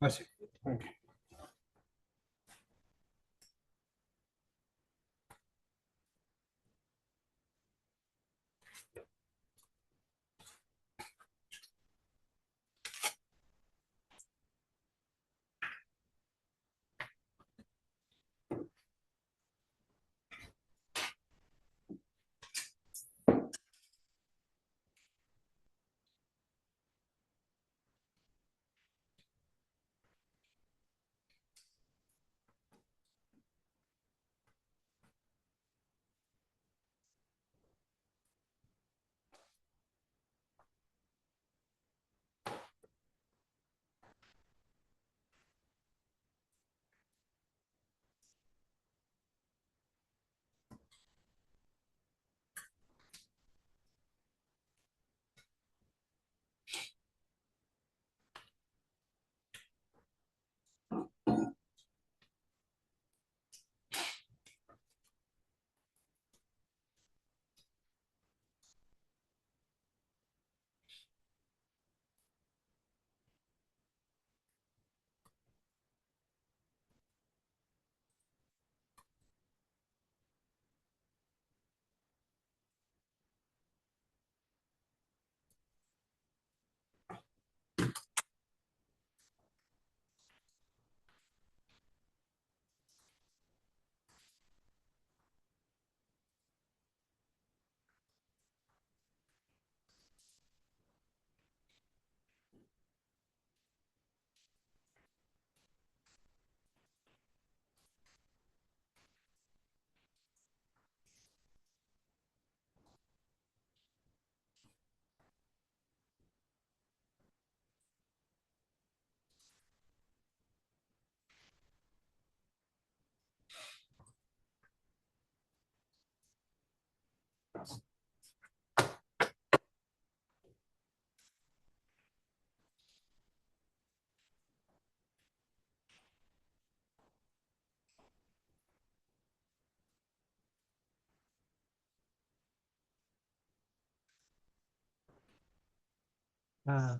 I see. Okay.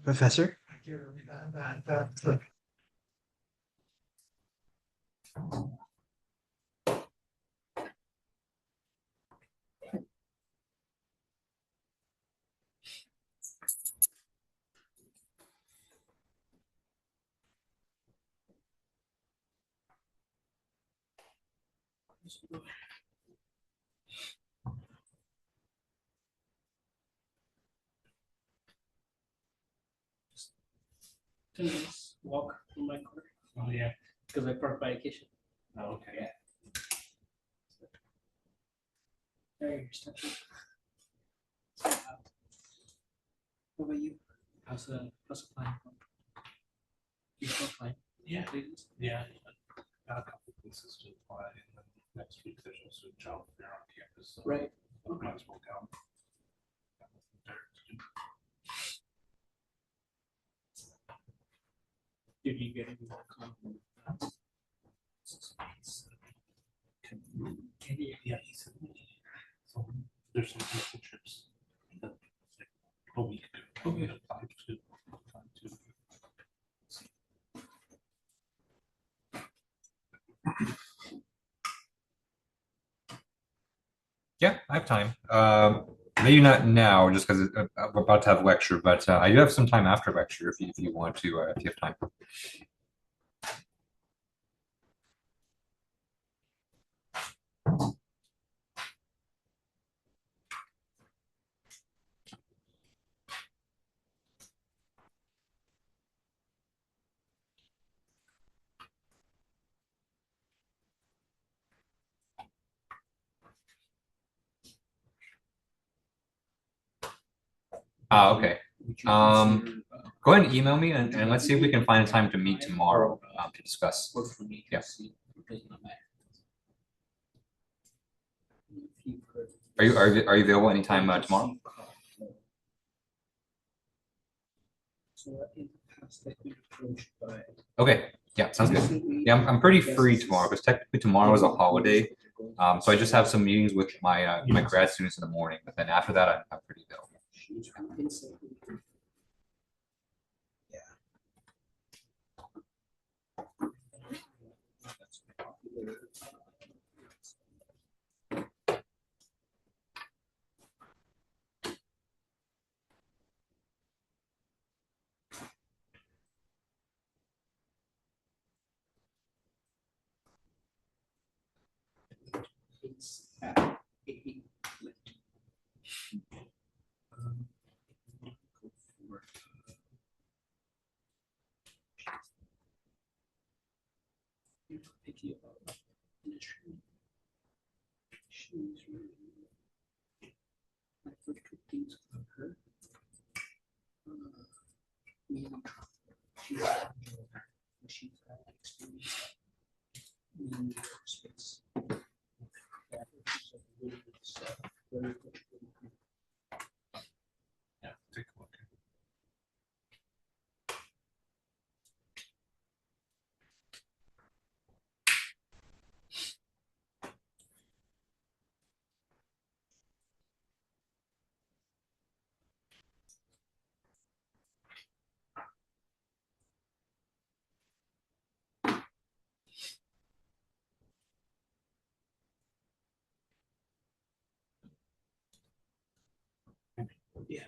Professor? Walk from my car. Oh, yeah. Because I parked by kitchen. Oh, okay. Yeah. There, you're stuck. What about you? How's the flying? You still flying? Yeah. Please? Yeah. Got a couple places to apply, and then next week there's also a job fair on campus. So Right. might as well go. Did you get any more comments? Yeah, he said so there's some internships that like a week ago. Okay. Applied to. Yeah, I have time. Maybe not now, just because we're about to have lecture, but I do have some time after lecture if you want to, if you have time. Okay. Go ahead and email me and let's see if we can find a time to meet tomorrow to discuss. Work for me. Yeah. It does not matter. If you've heard- Are you available anytime tomorrow? So in the past, I've been approached by. Okay. Yeah, sounds good. Yeah, I'm pretty free tomorrow because technically tomorrow is a holiday. So I just have some meetings with my my grad students in the morning, but then after that I'm pretty available. Yeah. A lit. Go for, picky about industry. She's really my first two things about her. Me and she's had experience in space. Yeah, Take a look. yeah.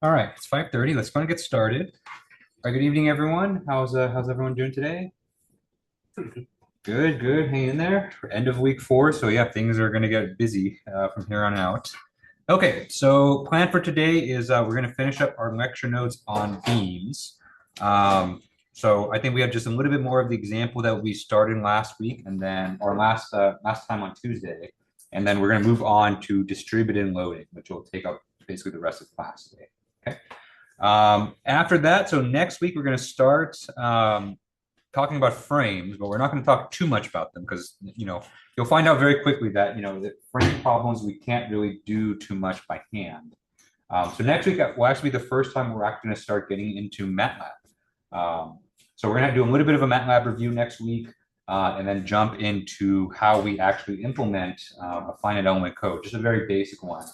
All right, it's 5:30. Let's go and get started. All right, good evening, everyone. How's everyone doing today? Good, good. Hang in there. We're end of week 4, so yeah, things are gonna get busy from here on out. Okay, so plan for today is we're gonna finish up our lecture notes on beams. So I think we have just a little bit more of the example that we started last week, and then or last time on Tuesday, and then we're gonna move on to distributed loading, which will take up basically the rest of class today. Okay. After that, so next week we're going to start talking about frames, but we're not going to talk too much about them because you'll find out very quickly that the frame problems we can't really do too much by hand. So next week will actually be the first time we're actually going to start getting into MATLAB. So we're going to do a little bit of a MATLAB review next week, and then jump into how we actually implement a finite element code, just a very basic one,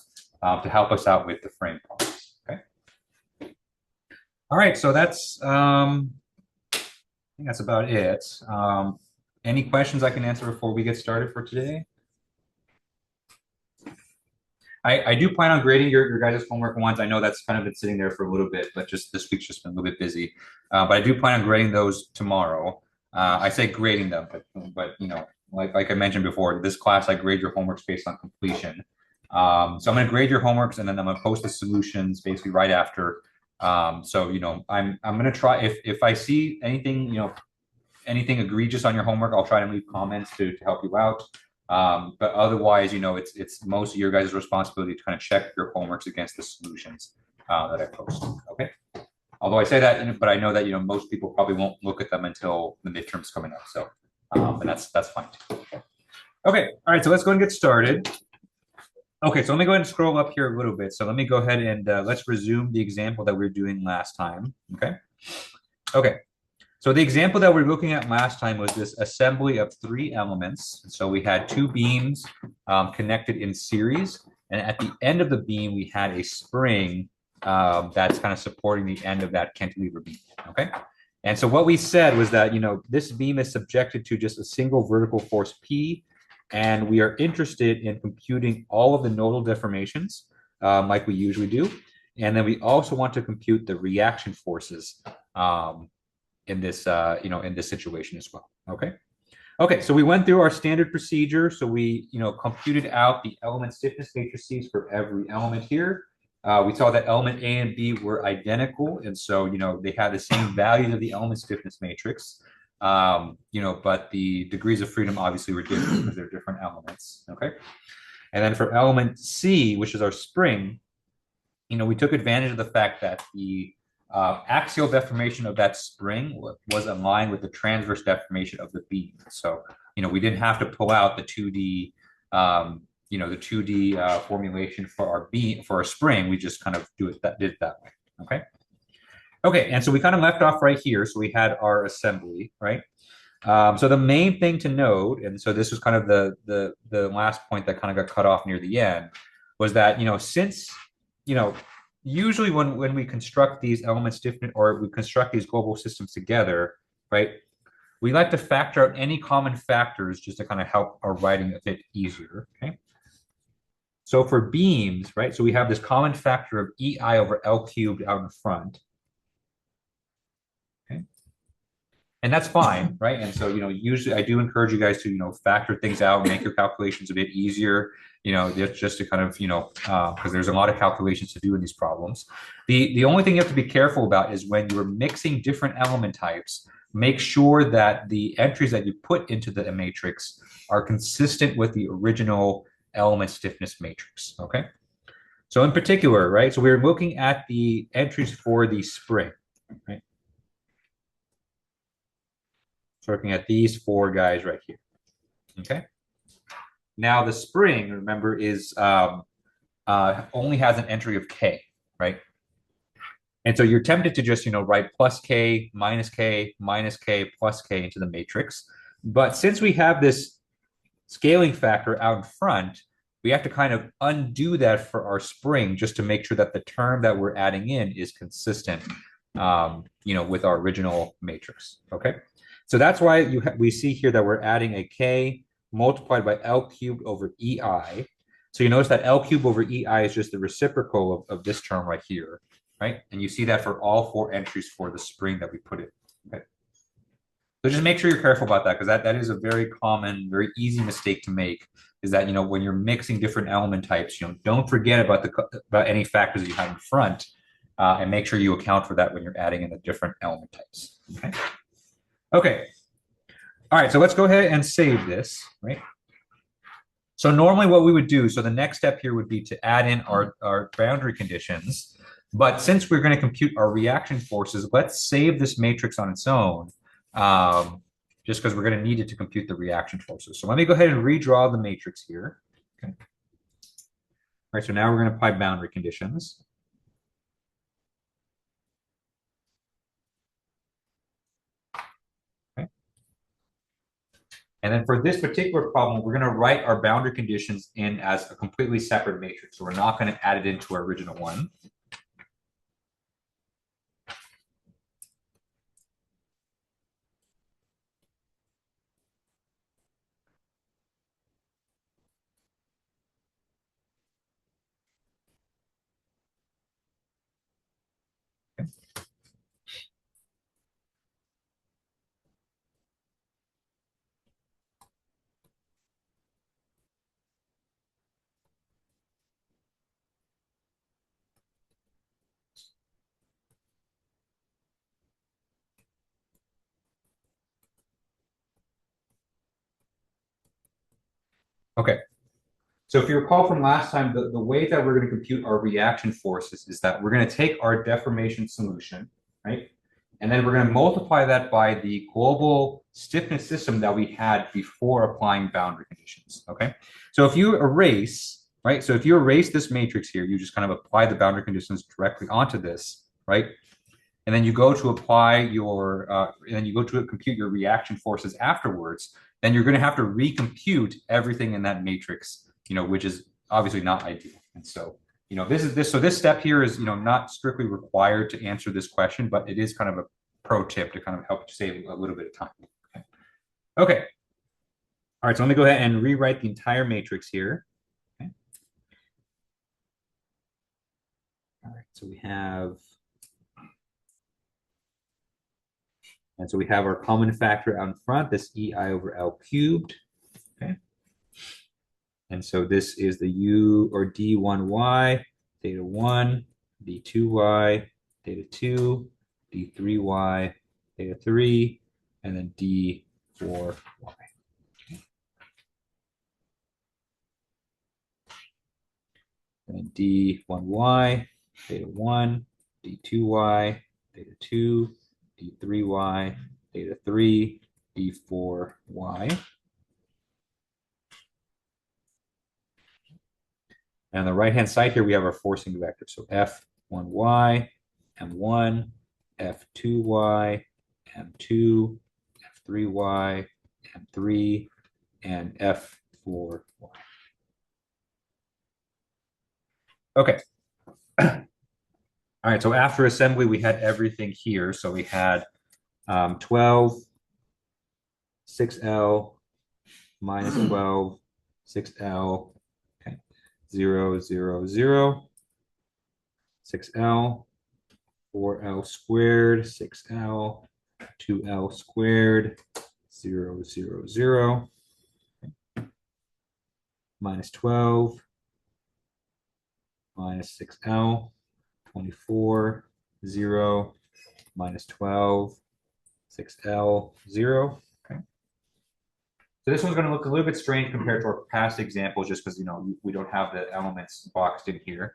to help us out with the frame problems. Okay. All right, so that's I think that's about it. Any questions I can answer before we get started for today? I do plan on grading your guys' homework once. I know that's kind of been sitting there for a little bit, but just this week's just been a little bit busy. But I do plan on grading those tomorrow. I say grading them, but like I mentioned before, this class I grade your homeworks based on completion. So I'm going to grade your homeworks, and then I'm going to post the solutions basically right after. So I'm going to try if I see anything anything egregious on your homework, I'll try to leave comments to help you out. But otherwise, it's most of your guys' responsibility to kind of check your homeworks against the solutions that I post. Okay. Although I say that, but I know that most people probably won't look at them until the midterms coming up. So, and that's fine too. Okay. All right. So let's go and get started. Okay, so let me go ahead and scroll up here a little bit. So let me go ahead and let's resume the example that we were doing last time. Okay. Okay. So the example that we were looking at last time was this assembly of 3 elements. So we had 2 beams connected in series, And at the end of the beam, we had a spring that's kind of supporting the end of that cantilever beam, okay? And so what we said was that, this beam is subjected to just a single vertical force P, and we are interested in computing all of the nodal deformations like we usually do. And then we also want to compute the reaction forces in this, in this situation as well, okay? Okay, so we went through our standard procedure. So we, computed out the element stiffness matrices for every element here. We saw that element A and B were identical, and so they had the same values of the element stiffness matrix. But the degrees of freedom obviously were different because they're different elements. Okay, and then for element C, which is our spring, we took advantage of the fact that the axial deformation of that spring was aligned with the transverse deformation of the beam. So, we didn't have to pull out the 2D, the 2D formulation for our beam, for our spring. We just kind of did it that way. Okay. Okay. And so we kind of left off right here. So we had our assembly, right? So the main thing to note, and so this was kind of the last point that kind of got cut off near the end, was that, since, usually when we construct these element stiffness or we construct these global systems together, right, we like to factor out any common factors just to kind of help our writing a bit easier, okay? So for beams, right, so we have this common factor of EI over L cubed out in front, okay? And that's fine, right? And so, usually I do encourage you guys to, factor things out, make your calculations a bit easier, just to kind of, because there's a lot of calculations to do in these problems. The only thing you have to be careful about is when you're mixing different element types, make sure that the entries that you put into the matrix are consistent with the original element stiffness matrix, okay? So in particular, right, so we're looking at the entries for the spring, right? So looking at these four guys right here, okay? Now the spring, remember, is only has an entry of K, right? And so you're tempted to just, write plus K, minus K, minus K, plus K into the matrix. But since we have this scaling factor out in front, we have to kind of undo that for our spring just to make sure that the term that we're adding in is consistent, with our original matrix, okay? So that's why we see here that we're adding a K multiplied by L cubed over EI. So you notice that L cubed over EI is just the reciprocal of this term right here, right? And you see that for all four entries for the spring that we put in, okay? So just make sure you're careful about that, because that is a very common, very easy mistake to make, is that, when you're mixing different element types, don't forget about any factors that you have in front, and make sure you account for that when you're adding in the different element types, okay? Okay. All right, so let's go ahead and save this, right? So normally what we would do, so the next step here would be to add in our boundary conditions. But since we're going to compute our reaction forces, let's save this matrix on its own, just because we're going to need it to compute the reaction forces. So let me go ahead and redraw the matrix here. Okay. All right, so now we're going to apply boundary conditions. And then for this particular problem, we're going to write our boundary conditions in as a completely separate matrix. So we're not going to add it into our original one. Okay. Okay. So if you recall from last time, the way that we're going to compute our reaction forces is that we're going to take our deformation solution, right? And then we're going to multiply that by the global stiffness system that we had before applying boundary conditions, okay? So if you erase, right? So if you erase this matrix here, you just kind of apply the boundary conditions directly onto this, right? And then you go to apply your, and then you go to compute your reaction forces afterwards, then you're going to have to recompute everything in that matrix, which is obviously not ideal. And so, this step here is, not strictly required to answer this question, but it is kind of a pro tip to kind of help you save a little bit of time. Okay. All right, so let me go ahead and rewrite the entire matrix here. Okay. All right, so we have our common factor out in front, this EI over L cubed. Okay. And so this is the U or D1Y, theta 1, D2Y, theta 2, D3Y, theta 3, and then D4Y. And then D1Y, theta 1, D2Y, theta 2, D3Y, theta 3, D4Y. And on the right-hand side here, we have our forcing vector. So F1y, M1, F2y, M2, F3y, M3, and F4y. Okay. All right, so after assembly, we had everything here. So we had 12, 6L, minus 12, 6L, okay, 0, 0, 0, 6L, 4L squared, 6L, 2L squared, 0, 0, 0, minus 12, minus 6L, 24, 0, minus 12, 6L, 0. Okay. So this one's going to look a little bit strange compared to our past examples just because, we don't have the elements boxed in here.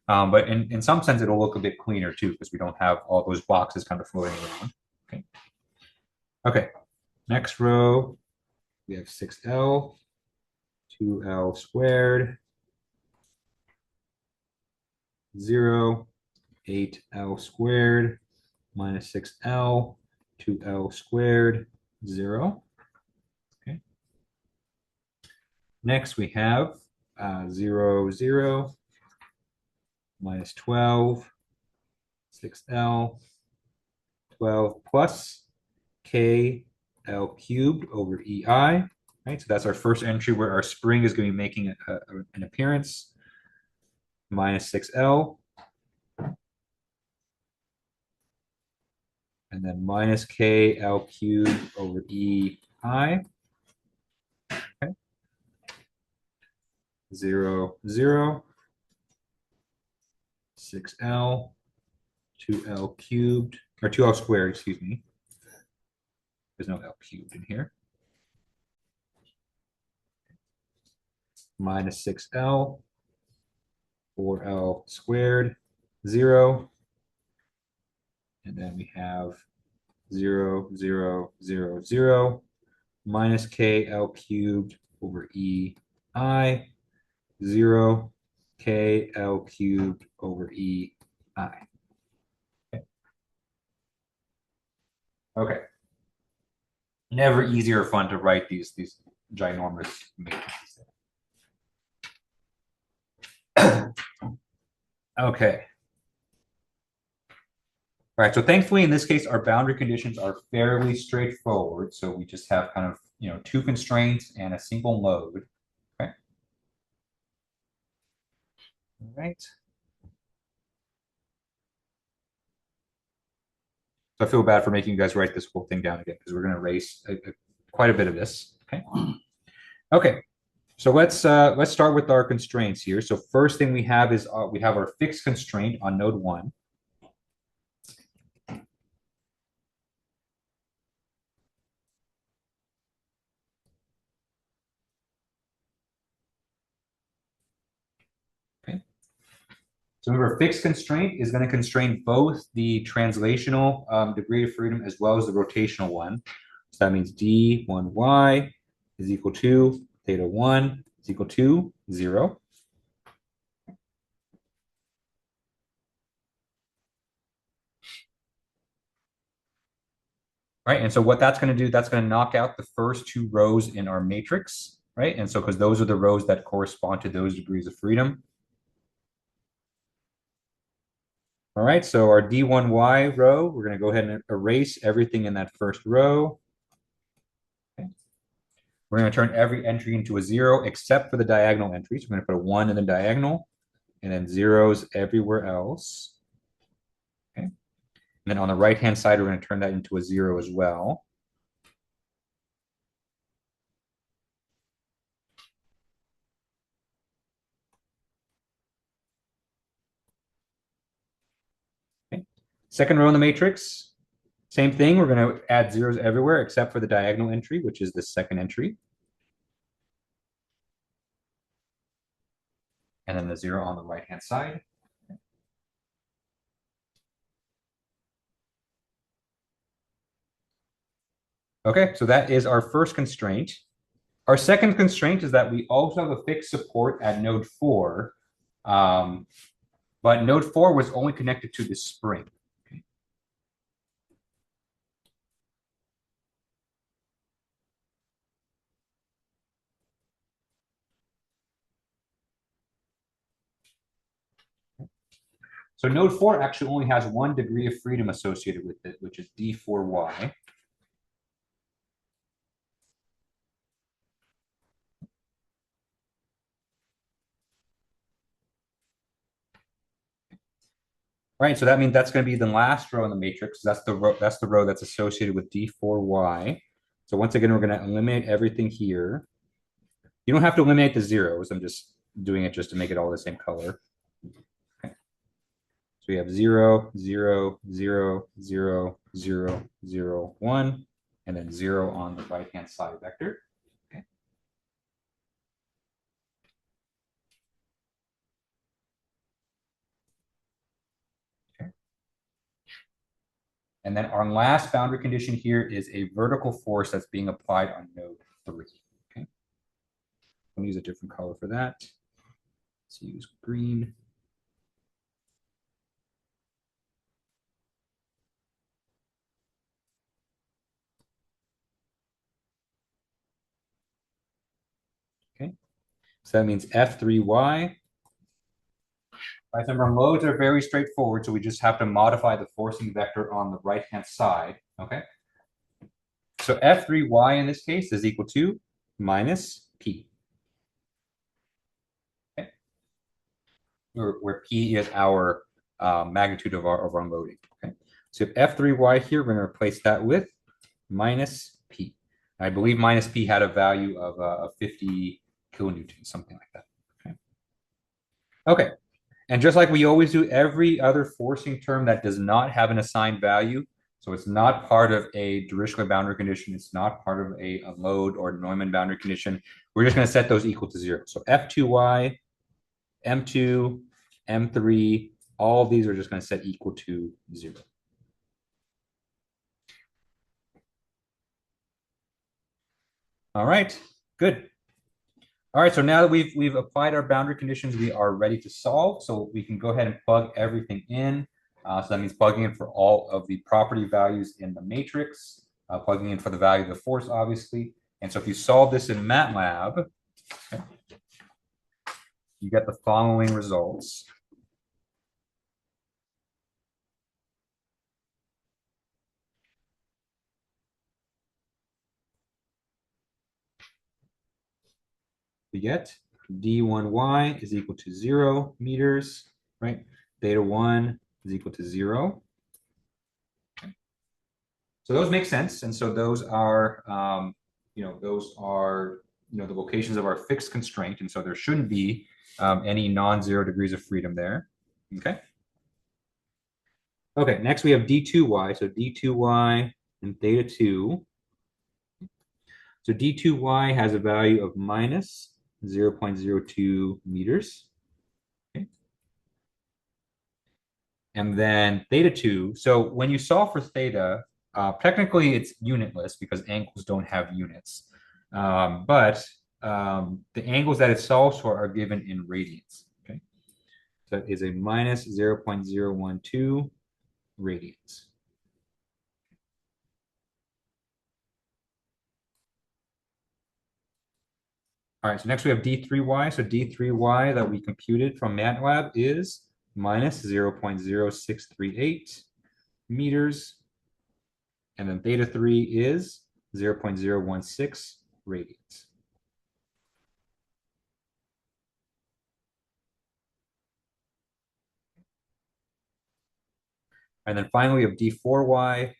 But in some sense, it'll look a bit cleaner too because we don't have all those boxes kind of floating around. Okay. Okay. Next row, we have 6L, 2L squared, 0, 8L squared, minus 6L, 2L squared, 0. Okay. Next, we have 0, 0, minus 12, 6L, 12 plus K L cubed over EI. Right, so that's our first entry where our spring is going to be making an appearance. Minus 6L. And then minus KL cubed over EI. Okay. 0, 0. 6L. 2L cubed, or 2L squared, excuse me. There's no L cubed in here. Minus 6L. 4L squared, 0. And then we have 0, 0, 0, 0, minus KL cubed over EI, 0, KL cubed over EI. Okay. Okay. Never easier or fun to write these ginormous matrices. Okay. All right, so thankfully in this case, our boundary conditions are fairly straightforward. So we just have kind of, two constraints and a single mode. Okay. All right. So I feel bad for making you guys write this whole thing down again because we're going to erase quite a bit of this. Okay. Okay. So let's start with our constraints here. So first thing we have is we have our fixed constraint on node 1. Okay. So remember, fixed constraint is going to constrain both the translational degree of freedom as well as the rotational one. So that means d1y is equal to theta 1 is equal to 0. Right, and so what that's going to do, that's going to knock out the first two rows in our matrix. right? And so because those are the rows that correspond to those degrees of freedom. All right, so our D1Y row, we're going to go ahead and erase everything in that first row. Okay. We're going to turn every entry into a 0 except for the diagonal entries. We're going to put a 1 in the diagonal and then zeros everywhere else. Okay. And then on the right-hand side, we're going to turn that into a 0 as well. Okay. Second row in the matrix, same thing. We're going to add zeros everywhere except for the diagonal entry, which is the second entry. And then the 0 on the right-hand side. Okay, so that is our first constraint. Our second constraint is that we also have a fixed support at node 4, but node 4 was only connected to the spring. Okay. So node 4 actually only has 1 degree of freedom associated with it, which is D4Y. Right, so that means that's going to be the last row in the matrix. That's the row that's associated with D4Y. So once again, we're going to eliminate everything here. You don't have to eliminate the zeros. I'm just doing it just to make it all the same color. Okay. So we have 0, 0, 0, 0, 0, 0, 1, and then 0 on the right-hand side vector. Okay. Okay. And then our last boundary condition here is a vertical force that's being applied on node 3. Okay. I'm going to use a different color for that. Let's use green. Okay. So that means F3Y. Remember, modes are very straightforward, so we just have to modify the forcing vector on the right-hand side. Okay. So F3Y in this case is equal to minus P. Okay. Where P is our magnitude of our unloading. Okay. So if F3Y here, we're going to replace that with minus P. I believe minus P had a value of 50 kilonewtons, something like that. Okay. Okay. And just like we always do, every other forcing term that does not have an assigned value, so it's not part of a Dirichlet boundary condition, it's not part of a load or Neumann boundary condition, we're just going to set those equal to 0. So F2y, M2, M3, all of these are just going to set equal to 0. All right, good. All right, so now that we've applied our boundary conditions, we are ready to solve. So we can go ahead and plug everything in. So that means plugging in for all of the property values in the matrix, plugging in for the value of the force, obviously. And so if you solve this in MATLAB, okay, you get the following results. We get D1y is equal to 0 meters, right? Theta 1 is equal to 0. So those make sense. And so those are, the locations of our fixed constraint. And so there shouldn't be any non-zero degrees of freedom there. Okay. Okay, next we have D2y. So D2y and theta 2. So D2y has a value of minus 0.02 meters. Okay. And then theta 2. So when you solve for theta, technically it's unitless because angles don't have units. But the angles that it solves for are given in radians. Okay. So that is a minus 0.012 radians. All right, so next we have D3y. So D3y that we computed from MATLAB is minus 0.0638 meters. And then theta 3 is 0.016 radians. And then finally, we have D4y.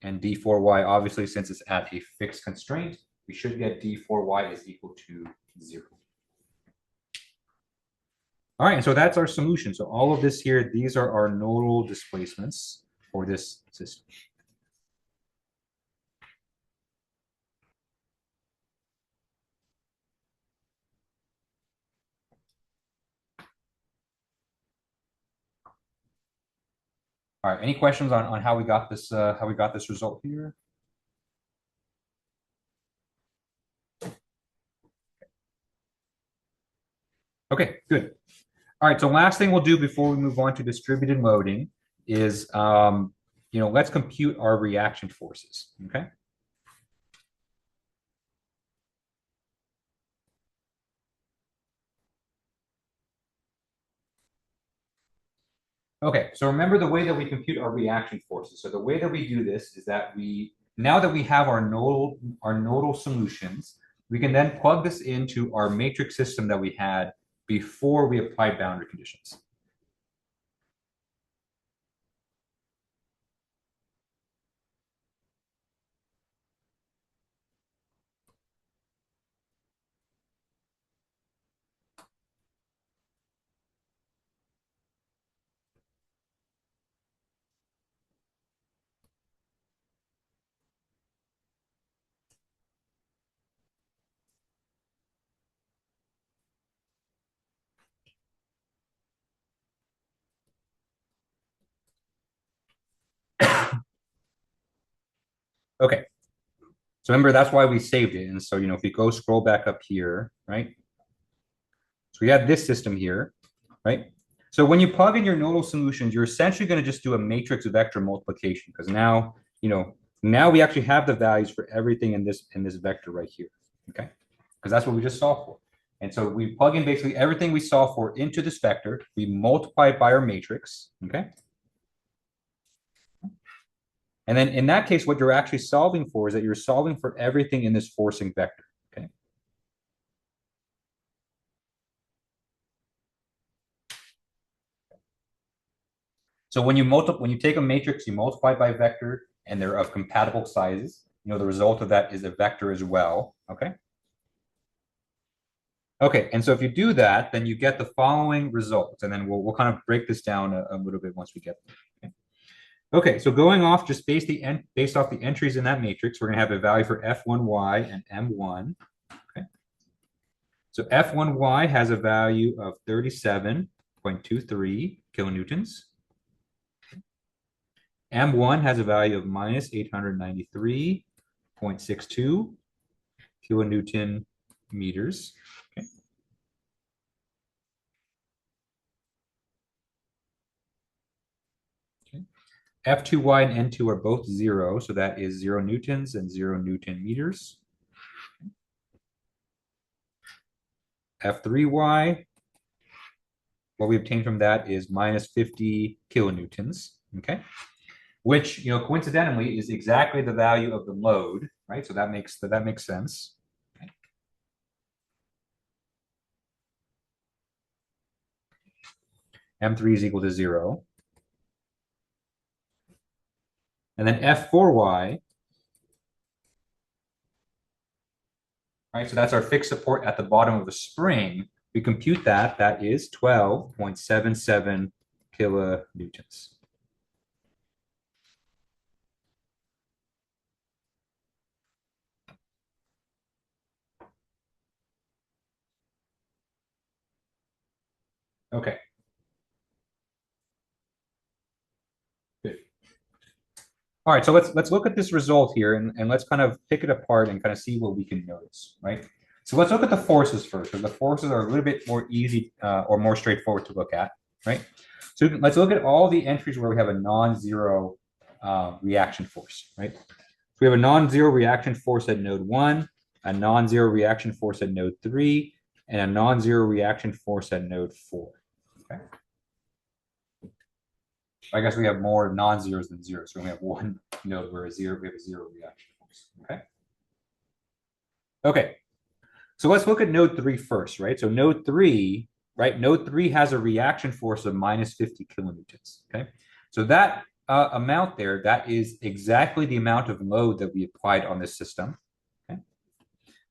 And D4y, obviously, since it's at a fixed constraint, we should get D4y is equal to 0. All right, and so that's our solution. So all of this here, these are our nodal displacements for this system. All right, any questions on how we got this result here? Okay, good. All right, so last thing we'll do before we move on to distributed loading is, let's compute our reaction forces, okay? Okay, so remember the way that we compute our reaction forces. So the way that we do this is that now that we have our nodal solutions, we can then plug this into our matrix system that we had before we applied boundary conditions. Okay, so remember that's why we saved it. And so, if we go scroll back up here, right? So we have this system here, right? So when you plug in your nodal solutions, you're essentially going to just do a matrix vector multiplication because now we actually have the values for everything in this vector right here, okay? Because that's what we just solved for. And so we plug in basically everything we solved for into this vector. We multiply it by our matrix, okay? And then in that case, what you're actually solving for is that you're solving for everything in this forcing vector, okay? So when you take a matrix, you multiply by vector, and they're of compatible sizes. The result of that is a vector as well. Okay. Okay, and so if you do that, then you get the following results, and then we'll kind of break this down a little bit once we get there. Okay, so going off just based off the entries in that matrix, we're going to have a value for F1y and M1. Okay. So F1y has a value of 37.23 kilonewtons. M1 has a value of minus 893.62 kilonewton meters. Okay. Okay. F2y and N2 are both 0, so that is 0 newtons and 0 newton meters. F3y, what we obtained from that is minus 50 kilonewtons, okay? Which, coincidentally is exactly the value of the load, right? So that makes sense. Okay. M3 is equal to 0. And then F4y, right? So that's our fixed support at the bottom of the spring. We compute that is 12.77 kilonewtons. Okay. Good. All right, so let's look at this result here and let's kind of pick it apart and kind of see what we can notice, right? So let's look at the forces first, because the forces are a little bit more easy or more straightforward to look at, right? So let's look at all the entries where we have a non-zero reaction force, right? So we have a non-zero reaction force at node 1. a non-zero reaction force at node 3, and a non-zero reaction force at node 4. Okay. I guess we have more non-zeros than zeros. So we have one node where we have a zero reaction force. Okay. Okay. So let's look at node 3 first, right? So node 3, right? Node 3 has a reaction force of minus 50 kilonewtons. Okay. So that amount there, that is exactly the amount of load that we applied on this system. Okay.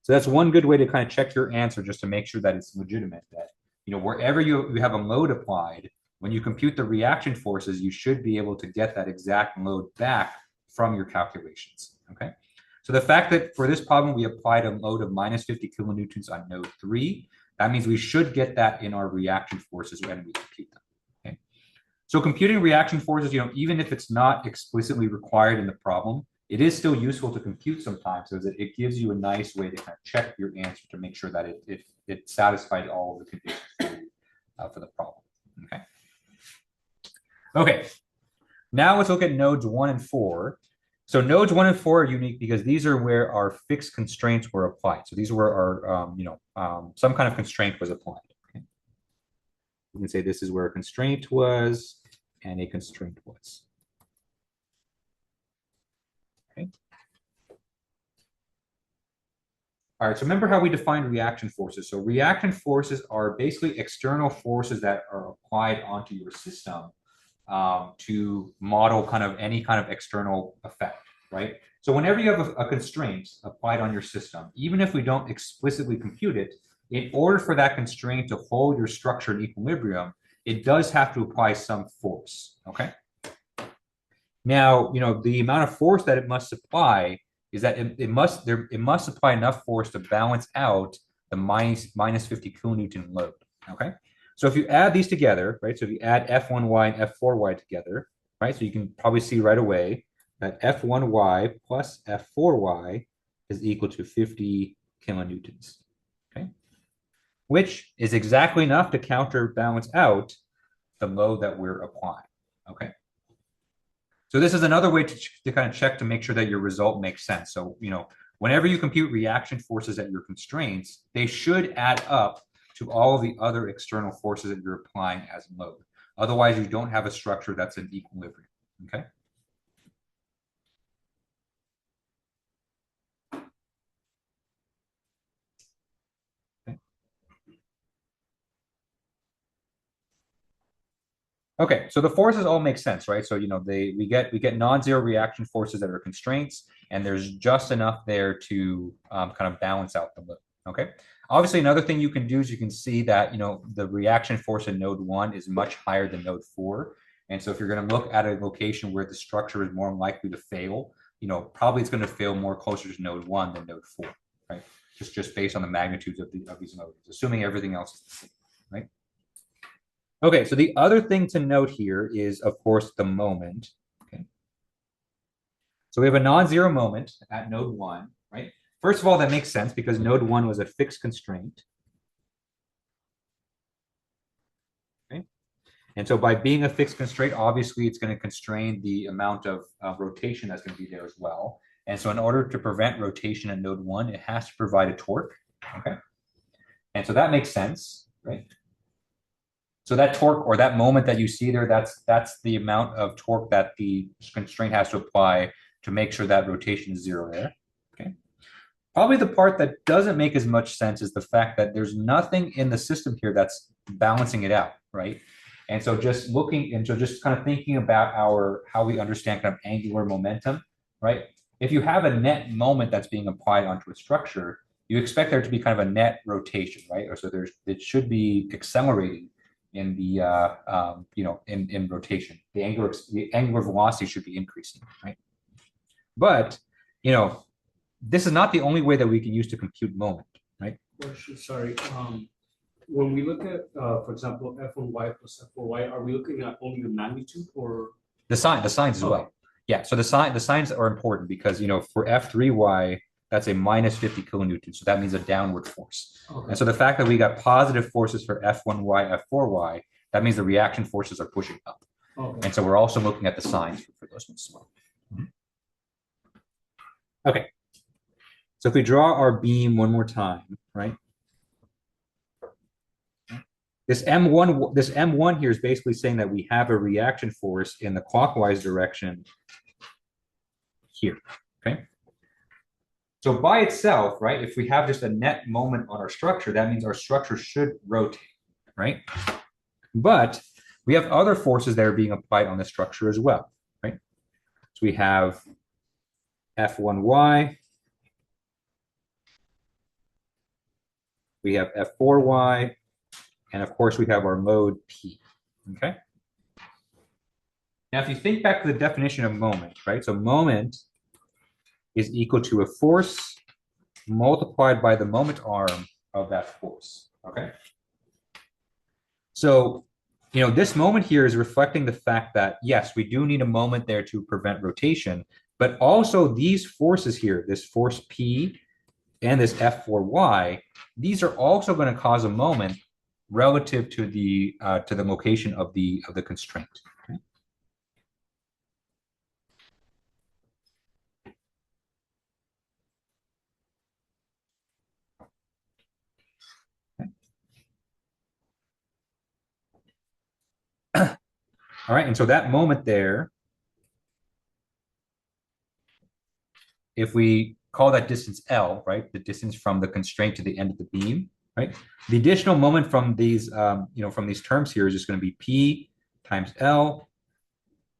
So that's one good way to kind of check your answer, just to make sure that it's legitimate, that, you know, wherever you have a load applied, when you compute the reaction forces, you should be able to get that exact load back from your calculations. Okay. So the fact that for this problem, we applied a load of minus 50 kilonewtons on node 3, that means we should get that in our reaction forces when we compute them. Okay. So computing reaction forces, you know, even if it's not explicitly required in the problem, it is still useful to compute sometimes, so that it gives you a nice way to kind of check your answer to make sure that it satisfied all of the conditions for the problem. Okay. Okay. Now let's look at nodes 1 and 4. So nodes 1 and 4 are unique because these are where our fixed constraints were applied. So these were our, some kind of constraint was applied. Okay. We can say this is where a constraint was and a constraint was. Okay. All right, so remember how we defined reaction forces. So reaction forces are basically external forces that are applied onto your system to model kind of any kind of external effect, right? So whenever you have a constraint applied on your system, even if we don't explicitly compute it, in order for that constraint to hold your structure in equilibrium, it does have to apply some force, okay? Now, you know, the amount of force that it must apply is that it must apply enough force to balance out the minus 50 kilonewton load, okay? So if you add these together, right? So if you add F1y and F4y together, right? So you can probably see right away that F1y plus F4y is equal to 50 kilonewtons, okay? Which is exactly enough to counterbalance out the load that we're applying, okay? So this is another way to kind of check to make sure that your result makes sense. So, you know, whenever you compute reaction forces at your constraints, they should add up to all of the other external forces that you're applying as load. Otherwise, you don't have a structure that's in equilibrium, okay? Okay, so the forces all make sense, right? So, you know, we get non-zero reaction forces that are constraints, and there's just enough there to kind of balance out the load. Okay. Obviously, another thing you can do is you can see that, you know, the reaction force in node 1 is much higher than node 4. And so if you're going to look at a location where the structure is more likely to fail, you know, probably it's going to fail more closer to node 1 than node 4, right? Just based on the magnitudes of these nodes, assuming everything else is the same, right? Okay, so the other thing to note here is, of course, the moment. Okay. So we have a non-zero moment at node 1, right? First of all, that makes sense because node 1 was a fixed constraint. Okay. And so by being a fixed constraint, obviously it's going to constrain the amount of rotation that's going to be there as well. And so in order to prevent rotation at node 1, it has to provide a torque. Okay. And so that makes sense, right? So that torque, or that moment that you see there, that's the amount of torque that the constraint has to apply to make sure that rotation is zero there. Okay. Probably the part that doesn't make as much sense is the fact that there's nothing in the system here that's balancing it out, right? And so just kind of thinking about how we understand kind of angular momentum, right? If you have a net moment that's being applied onto a structure, you expect there to be kind of a net rotation, right? Or so it should be accelerating in the in rotation. The angular velocity should be increasing, right? But you know, this is not the only way that we can use to compute moment, right? Sorry. When we look at, for example, F1y plus F4y, are we looking at only the magnitude or the signs as well? Yeah. So the signs are important because, you know, for F3y, that's a minus 50 kilonewtons. So that means a downward force. Okay. And so the fact that we got positive forces for F1y, F4y, that means the reaction forces are pushing up. Okay. And so we're also looking at the signs for those ones as well. Okay. So if we draw our beam one more time, right? This M1 here is basically saying that we have a reaction force in the clockwise direction here, okay? So by itself, right, if we have just a net moment on our structure, that means our structure should rotate, right? But we have other forces that are being applied on the structure as well, right? So we have F1y, we have F4y, and of course we have our mode P, okay? Now, if you think back to the definition of moment, right? So moment is equal to a force multiplied by the moment arm of that force, okay? So, this moment here is reflecting the fact that, yes, we do need a moment there to prevent rotation, but also these forces here, this force P and this F4Y, these are also going to cause a moment relative to the location of the constraint. Okay? All right, and so that moment there, if we call that distance L, right, the distance from the constraint to the end of the beam, right, the additional moment from these, from these terms here is just going to be P times L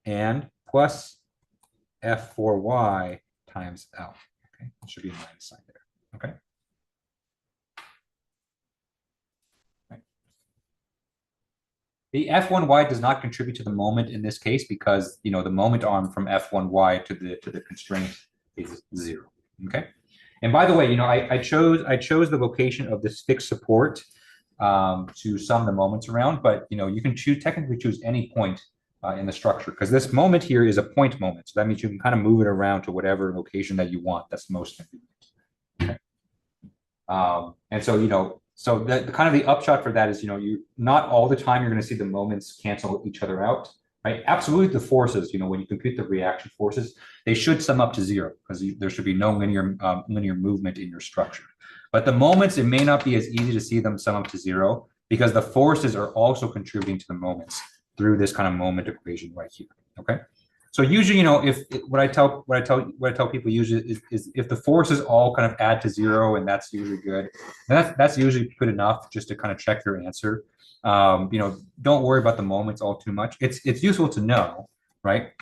and plus F4Y times L. Okay, it should be a minus sign there. Okay. The F1y does not contribute to the moment in this case because the moment arm from F1y to the constraint is 0. Okay. And by the way, I chose the location of this fixed support to sum the moments around, but you can technically choose any point in the structure because this moment here is a point moment. So that means you can kind of move it around to whatever location that you want. That's most convenient. Okay. And so the kind of the upshot for that is, you not all the time you're going to see the moments cancel each other out, right? Absolutely, the forces, when you compute the reaction forces, they should sum up to 0 because there should be no linear movement in your structure. But the moments, it may not be as easy to see them sum up to 0 because the forces are also contributing to the moments through this kind of moment equation right here. Okay. So usually, if what I tell people usually is if the forces all kind of add to 0, and that's usually good, and that's usually good enough just to kind of check your answer. Don't worry about the moments all too much. It's useful to know, right?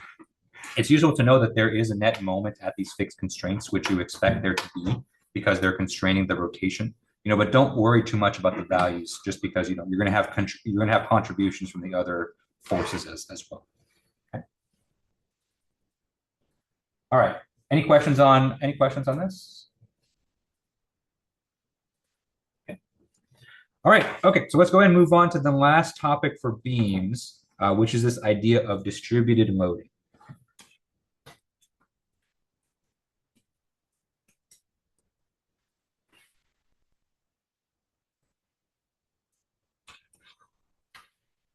It's useful to know that there is a net moment at these fixed constraints, which you expect there to be because they're constraining the rotation. But don't worry too much about the values, just because you're going to have contributions from the other forces as well. All right. Any questions on this? Okay. All right. Okay. So let's go ahead and move on to the last topic for beams, which is this idea of distributed loading.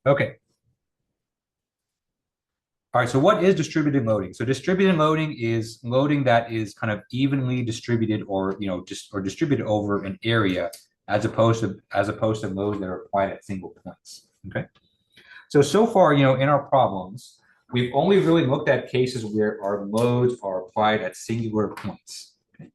Okay. All right. So what is distributed loading? So distributed loading is loading that is kind of evenly distributed, or distributed over an area, as opposed to loads that are applied at single points. Okay. So far, in our problems, we've only really looked at cases where our loads are applied at singular points. Okay.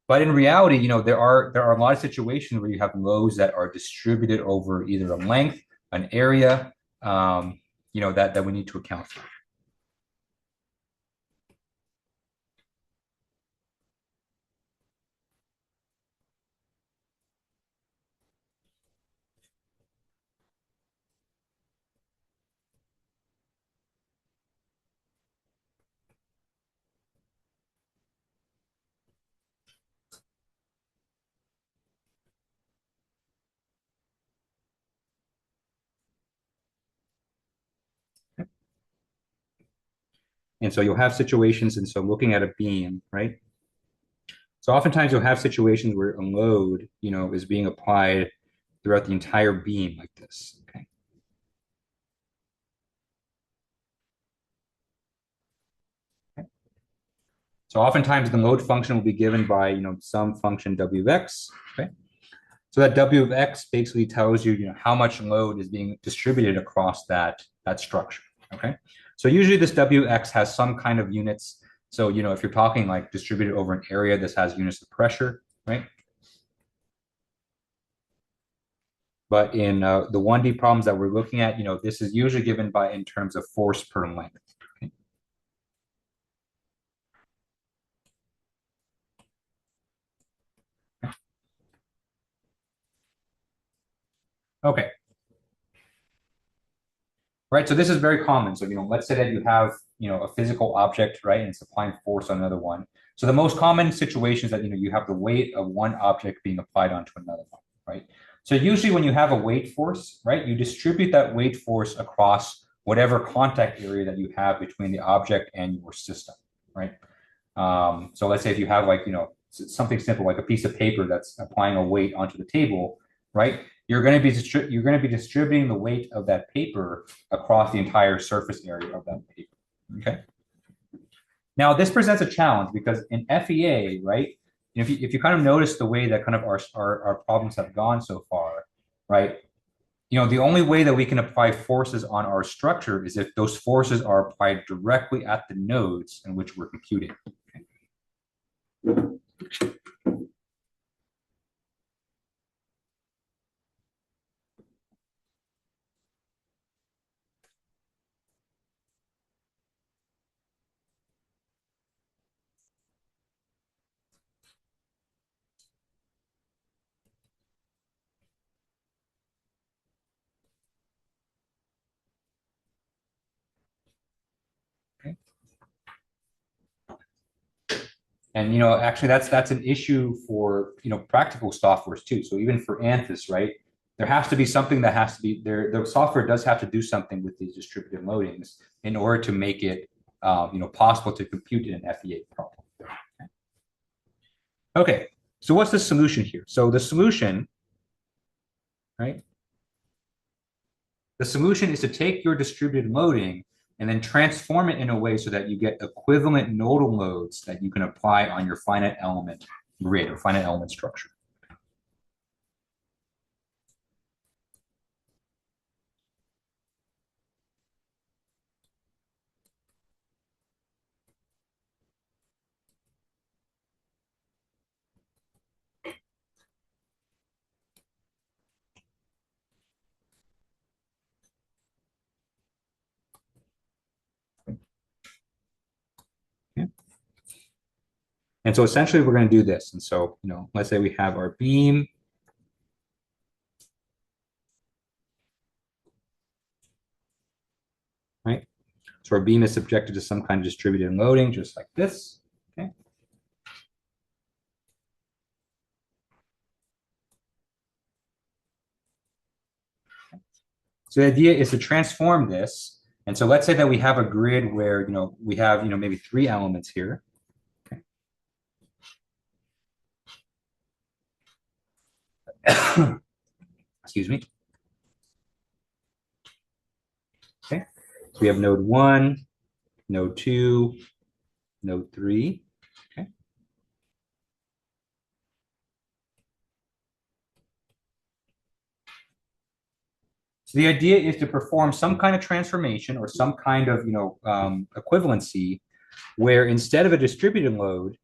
But in reality, there are a lot of situations where you have loads that are distributed over either a length, an area, that we need to account for. And so you'll have situations, and so looking at a beam, right? So oftentimes you'll have situations where a load, is being applied throughout the entire beam like this. Okay. So oftentimes the load function will be given by, some function w of x. Okay. So that w of x basically tells you, how much load is being distributed across that structure. Okay. So usually this wx has some kind of units. So, if you're talking like distributed over an area, this has units of pressure, right? But in the 1D problems that we're looking at, this is usually given by in terms of force per length. Okay. Okay. Right. So this is very common. So, let's say that you have, a physical object, right, and it's applying force on another one. So the most common situation is that, you have the weight of one object being applied onto another one, right? So usually when you have a weight force, right, you distribute that weight force across whatever contact area that you have between the object and your system, right? So let's say if you have like, something simple like a piece of paper that's applying a weight onto the table, right? You're going to be distributing the weight of that paper across the entire surface area of that paper. Okay. Now this presents a challenge because in FEA, right? If you kind of notice the way that kind of our problems have gone so far, right? The only way that we can apply forces on our structure is if those forces are applied directly at the nodes in which we're computing. Okay. And actually, that's an issue for practical softwares too. So even for Anthus, right, there has to be something that has to be there. The software does have to do something with these distributed loadings in order to make it possible to compute in an FEA problem. Okay, so what's the solution here? So the solution, right? The solution is to take your distributed loading and then transform it in a way so that you get equivalent nodal loads that you can apply on your finite element grid or finite element structure. Okay. And so essentially we're going to do this. And so, let's say we have our beam. Right? So our beam is subjected to some kind of distributed loading, just like this. Okay. So the idea is to transform this. And so let's say that we have a grid where, we have, maybe 3 elements here. Okay. Excuse me. Okay. So we have node 1, node 2, node 3. Okay. So the idea is to perform some kind of transformation or some kind of, equivalency where instead of a distributed load,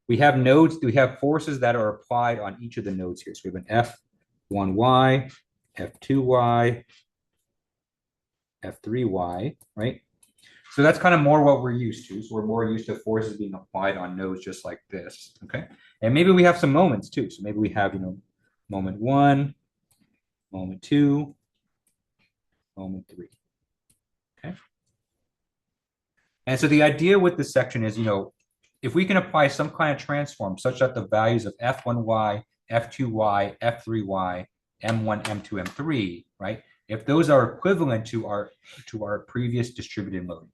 we have forces that are applied on each of the nodes here. So we have an F1y, F2y, F3y, right? So that's kind of more what we're used to. So we're more used to forces being applied on nodes just like this, okay? And maybe we have some moments too. So maybe we have, moment 1, moment 2, moment 3, okay? And so the idea with this section is, if we can apply some kind of transform such that the values of F1y, F2y, F3y, M1, M2, M3, right? If those are equivalent to our previous distributed loading.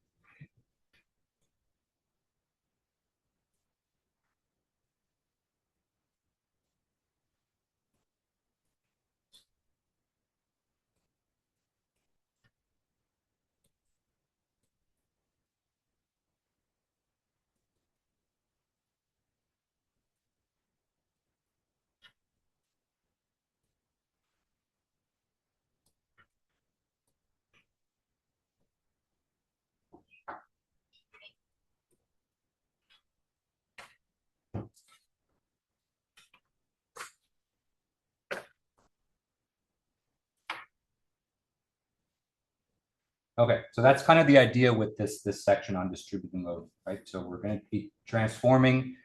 Okay, so that's kind of the idea with this section on distributed load, right? So we're going to be transforming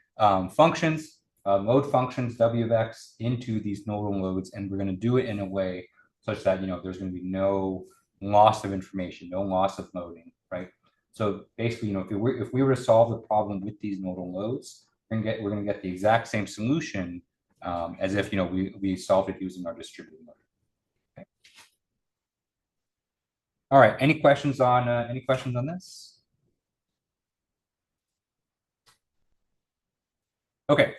functions, load functions, W of X, into these nodal loads, and we're going to do it in a way such that there's going to be no loss of information, no loss of loading, right? So basically, if we were to solve the problem with these nodal loads, we're going to get the exact same solution as if we solved it using our distributed load. All right. Any questions on this? Okay.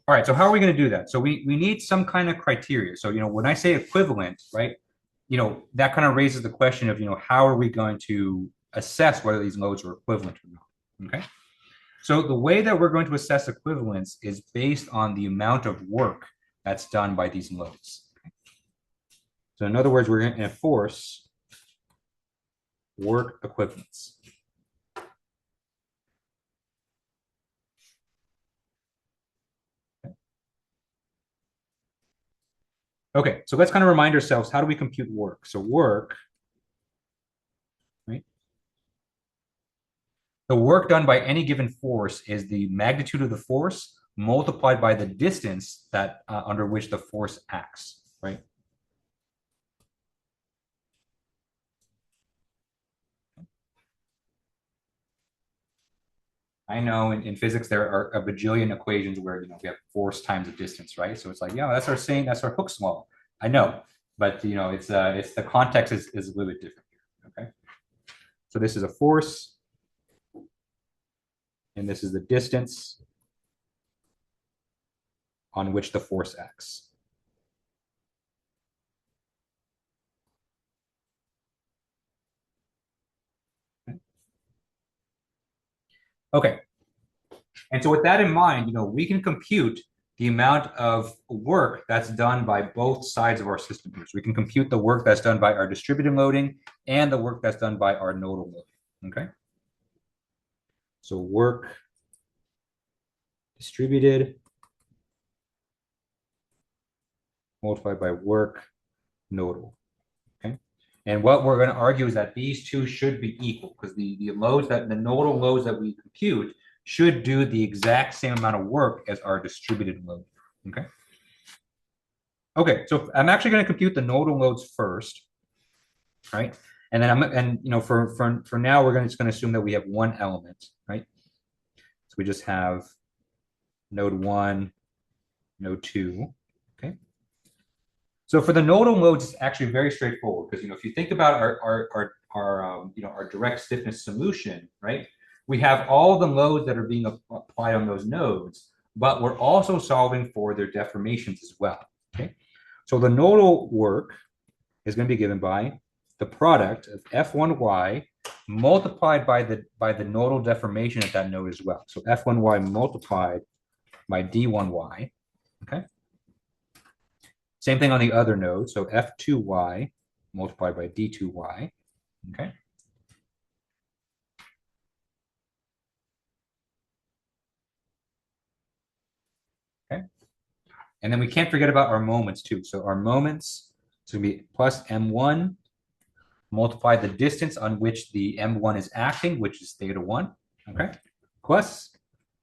All right. So how are we going to do that? So we need some kind of criteria. So when I say equivalent, right? That kind of raises the question of how are we going to assess whether these loads are equivalent or not? Okay. So the way that we're going to assess equivalence is based on the amount of work that's done by these loads. So in other words, we're going to enforce work equivalence. Okay, so let's kind of remind ourselves, how do we compute work? So work, right? The work done by any given force is the magnitude of the force multiplied by the distance that under which the force acts, right? I know in physics there are a bajillion equations where we have force times a distance, right? So it's like, yeah, that's our Hooke's law. I know, but it's the context is a little bit different here. Okay, so this is a force, and this is the distance on which the force acts. Okay, and so with that in mind, we can compute the amount of work that's done by both sides of our system here. So we can compute the work that's done by our distributed loading and the work that's done by our nodal loading. Okay. So work distributed multiplied by work nodal. Okay. And what we're going to argue is that these two should be equal, because the nodal loads that we compute should do the exact same amount of work as our distributed load. Okay. Okay, so I'm actually going to compute the nodal loads first, right? And then for now we're just going to assume that we have one element, right? So we just have node 1, node 2. Okay. So for the nodal loads, it's actually very straightforward, because if you think about our direct stiffness solution, right? We have all the loads that are being applied on those nodes, but we're also solving for their deformations as well. Okay. So the nodal work is going to be given by the product of F1y multiplied by the nodal deformation at that node as well. So F1y multiplied by D1y. Okay. Same thing on the other node. So F2y multiplied by D2y. Okay. Okay. And then we can't forget about our moments too. So our moments, it's going to be plus M1 multiply the distance on which the M1 is acting, which is theta 1. Okay. Plus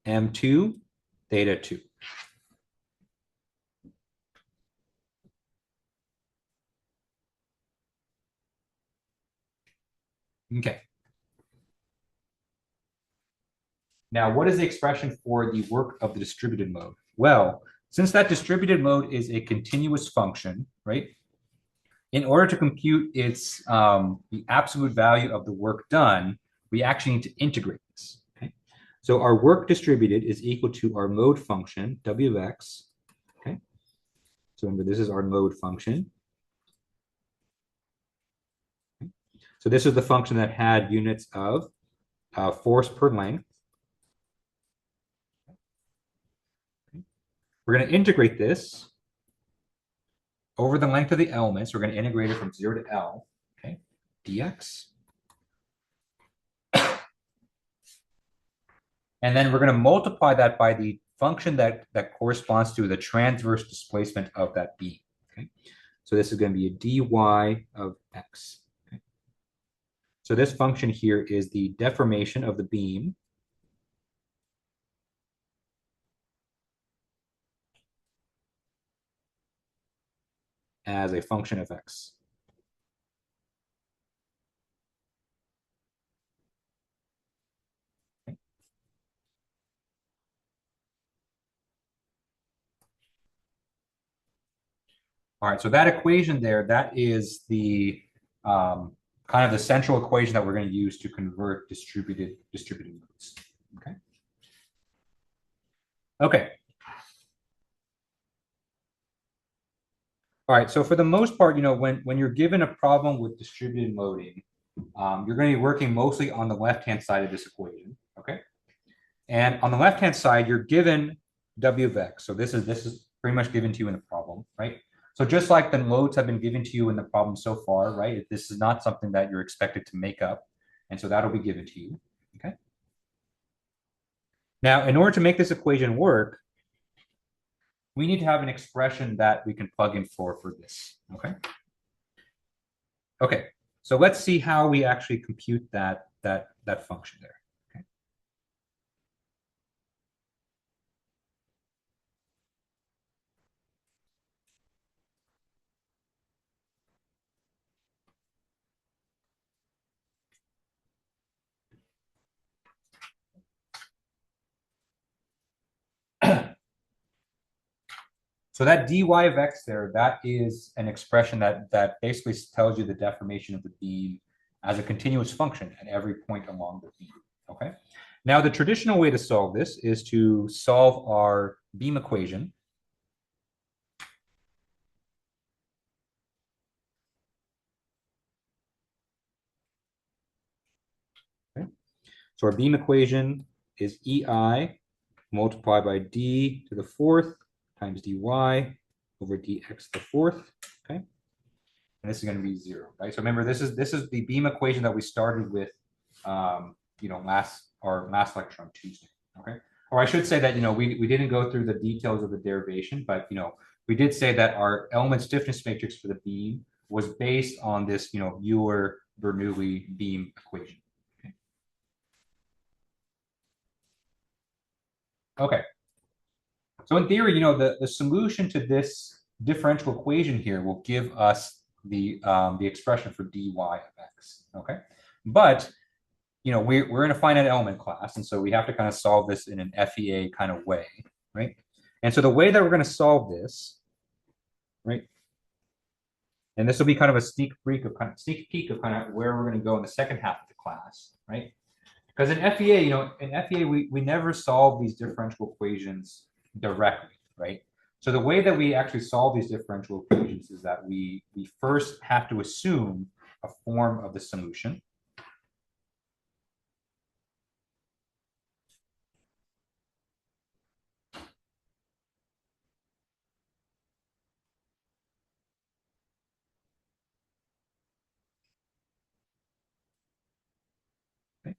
M2 theta 2. Okay. Now, what is the expression for the work of the distributed mode? Well, since that distributed mode is a continuous function, right? In order to compute its the absolute value of the work done, we actually need to integrate this. Okay? So our work distributed is equal to our mode function, W of X. Okay. So remember, this is our mode function. Okay. So this is the function that had units of force per length. Okay. We're going to integrate this over the length of the elements. We're going to integrate it from 0 to L, okay, dx. And then we're going to multiply that by the function that corresponds to the transverse displacement of that beam. Okay, so this is going to be a dy of x. Okay. So this function here is the deformation of the beam as a function of x. All right, so that equation there, that is the kind of the central equation that we're going to use to convert distributed modes. Okay. Okay. All right, so for the most part, when you're given a problem with distributed moding, you're going to be working mostly on the left-hand side of this equation, okay? And on the left-hand side, you're given w of x. So this is pretty much given to you in the problem, right? So just like the loads have been given to you in the problem so far, right? This is not something that you're expected to make up. And so that'll be given to you, okay? Now, in order to make this equation work, we need to have an expression that we can plug in for this, okay? Okay, so let's see how we actually compute that function there. So that dy of x there, that is an expression that basically tells you the deformation of the beam as a continuous function at every point along the beam, okay? Now, the traditional way to solve this is to solve our beam equation. Okay? So our beam equation is EI multiplied by d to the fourth times dy over dx to the fourth, okay? And this is going to be 0, right? So remember, this is the beam equation that we started with, last lecture on Tuesday, okay? Or I should say that, we didn't go through the details of the derivation, but, we did say that our element stiffness matrix for the beam was based on this, Euler-Bernoulli beam equation. Okay. So in theory, the solution to this differential equation here will give us the expression for dy of x, okay? But, we're in a finite element class, and so we have to kind of solve this in an FEA kind of way, right? And so the way that we're going to solve this, right? And this will be kind of a sneak peek of kind of where we're going to go in the second half of the class, right? Because in FEA, we never solve these differential equations directly, right? So the way that we actually solve these differential equations is that we first have to assume a form of the solution. Okay.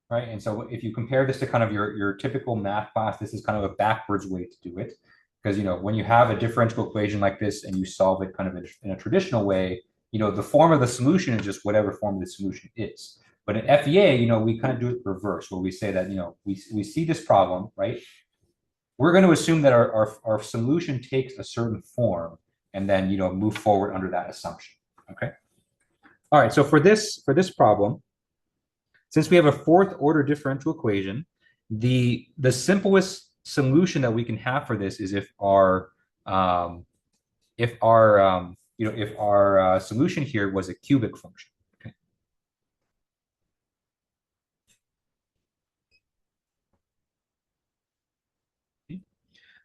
Right, and so if you compare this to kind of your typical math class, this is kind of a backwards way to do it. Because, when you have a differential equation like this and you solve it kind of in a traditional way, the form of the solution is just whatever form of the solution is. But in FEA, we kind of do it reverse, where we say that, we see this problem, right? We're going to assume that our solution takes a certain form and then, move forward under that assumption, okay? All right, so for this problem, since we have a fourth order differential equation, the simplest solution that we can have for this is if our solution here was a cubic function. Okay.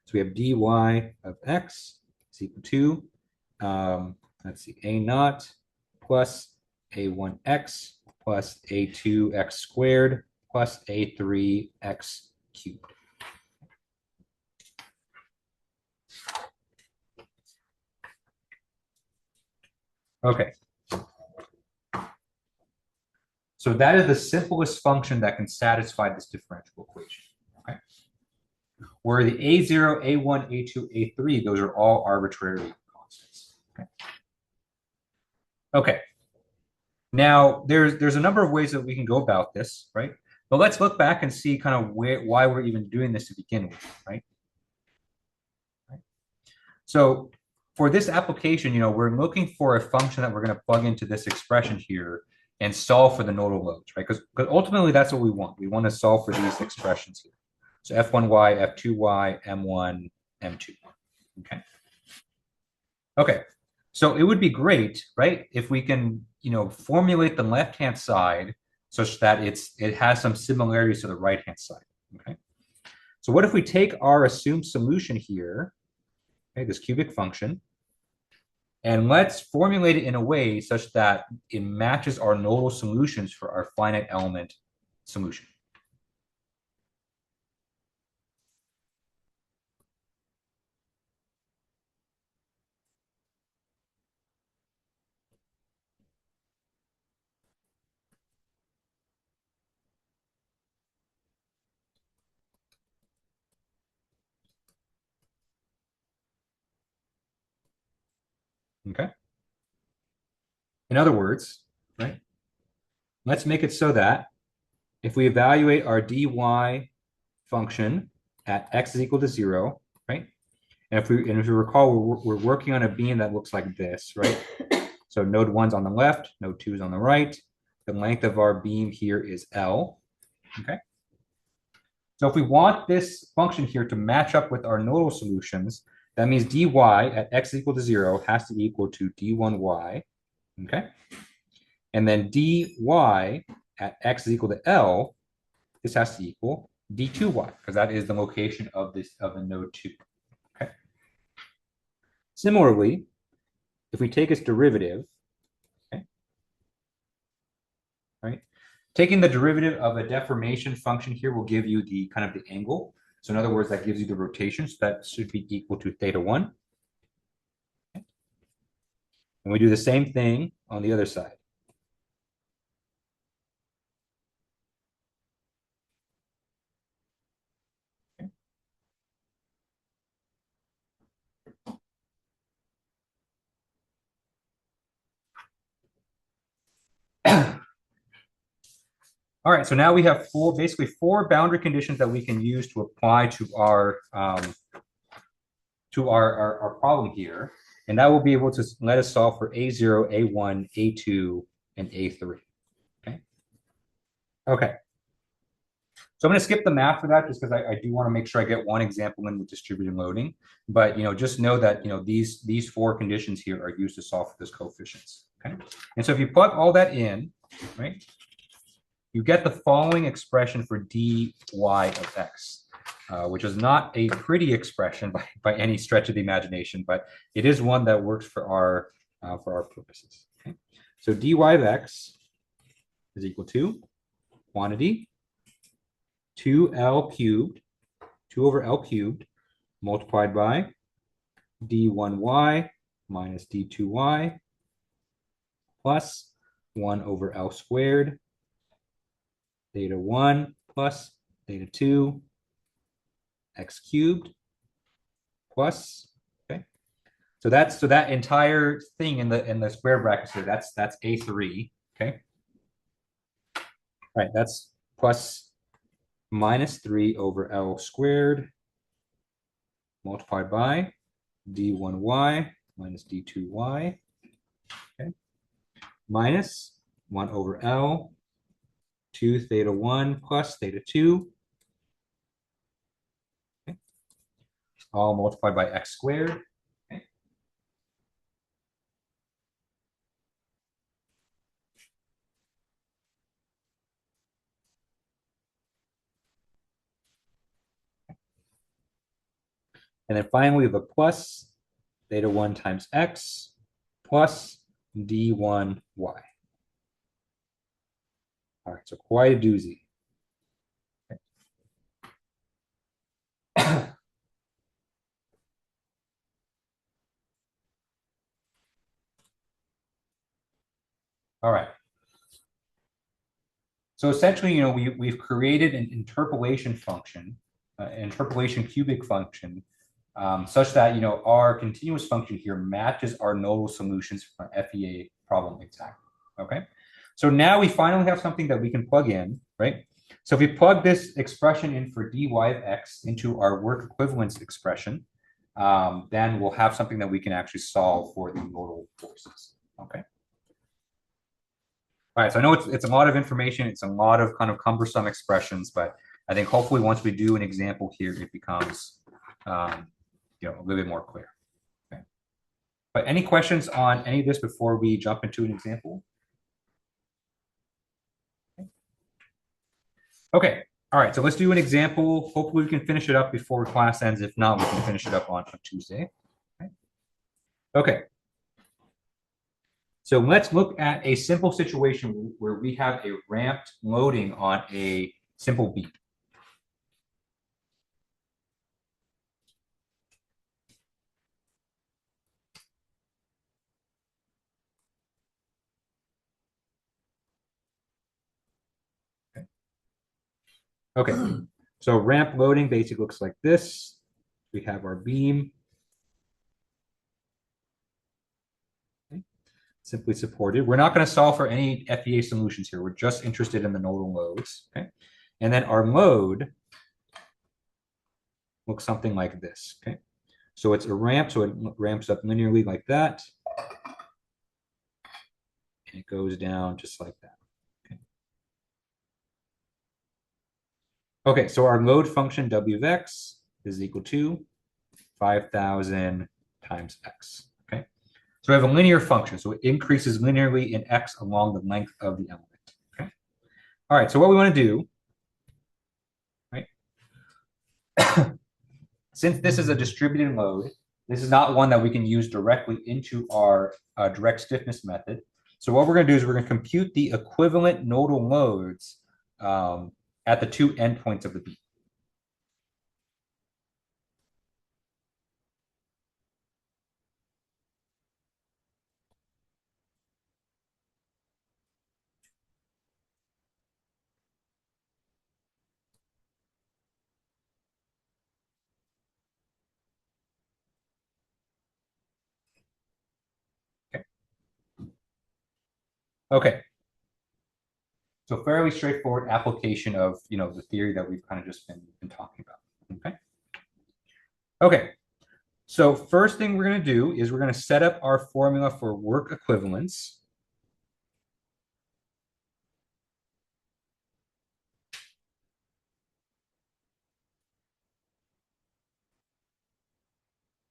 So we have dy of x is equal to let's see, a naught plus a1x plus a2x squared plus a3x cubed. Okay. So that is the simplest function that can satisfy this differential equation, okay? Where the a0, a1, a2, a3, those are all arbitrary constants, okay? Okay. Now, there's a number of ways that we can go about this, right? But let's look back and see kind of why we're even doing this to begin with, right? So for this application, we're looking for a function that we're going to plug into this expression here and solve for the nodal loads, right? Because ultimately that's what we want. We want to solve for these expressions here. So F1y, F2y, M1, M2. Okay. Okay. So it would be great, right, if we can, formulate the left-hand side such that it has some similarities to the right-hand side. Okay. So what if we take our assumed solution here, okay, this cubic function, and let's formulate it in a way such that it matches our nodal solutions for our finite element solution. Okay. In other words, right, let's make it so that if we evaluate our dy function at x is equal to 0, right? And if you recall, we're working on a beam that looks like this, right? So node 1's on the left, node 2 is on the right. The length of our beam here is L. Okay. So if we want this function here to match up with our nodal solutions, that means dy at x equal to 0 has to equal to d1y. Okay. And then dy at x is equal to L, this has to equal d2y, because that is the location of a node 2. Okay. Similarly, if we take its derivative, okay, right, taking the derivative of a deformation function here will give you the kind of the angle. So in other words, that gives you the rotation. So that should be equal to theta 1. Okay. And we do the same thing on the other side. Okay. All right, so now we have basically four boundary conditions that we can use to apply to our problem here. And that will be able to let us solve for A0, A1, A2, and A3. Okay. Okay. So I'm going to skip the math for that just because I do want to make sure I get one example in with distributed loading. But just know that these four conditions here are used to solve for this coefficients. Okay. And so if you plug all that in, right, you get the following expression for dy of x. Which is not a pretty expression by any stretch of the imagination, but it is one that works for our purposes. Okay? So dy of x is equal to quantity 2L cubed, 2 over L cubed, multiplied by d1y minus d2y plus 1 over L squared, theta 1 plus theta 2 x cubed plus, okay. So that entire thing in the square brackets here, that's A3, okay. All right, that's plus minus 3 over L squared multiplied by d1y minus d2y, okay, minus 1 over L 2 theta 1 plus theta 2, okay, all multiplied by x squared. Okay. And then finally, we have a plus theta 1 times x plus d1y. All right, so quite a doozy. Okay. All right. So essentially, we've created an interpolation function, an interpolation cubic function, such that our continuous function here matches our nodal solutions from FEA problem exactly, okay? So now we finally have something that we can plug in, right? So if we plug this expression in for dy of x into our work equivalence expression, then we'll have something that we can actually solve for the modal forces, okay? All right, so I know it's a lot of information, it's a lot of kind of cumbersome expressions, but I think hopefully once we do an example here, it becomes a little bit more clear. Okay. But any questions on any of this before we jump into an example? Okay, all right, so let's do an example. Hopefully we can finish it up before class ends. If not, we can finish it up on Tuesday. Okay. So let's look at a simple situation where we have a ramped loading on a simple beam. Okay, so ramp loading basically looks like this. We have our beam. Okay. Simply supported. We're not going to solve for any FEA solutions here. We're just interested in the nodal loads. Okay, and then our load looks something like this. Okay, so it's a ramp, so it ramps up linearly like that. And it goes down just like that. Okay, so our load function W of x is equal to 5,000 times x. Okay, so we have a linear function, so it increases linearly in x along the length of the element. Okay, all right, so what we want to do, right? Since this is a distributed load, this is not one that we can use directly into our direct stiffness method. So what we're going to do is we're going to compute the equivalent nodal loads at the two endpoints of the beam. Okay. Okay. So fairly straightforward application of the theory that we've kind of just been talking about. Okay. Okay. So first thing we're going to do is we're going to set up our formula for work equivalence.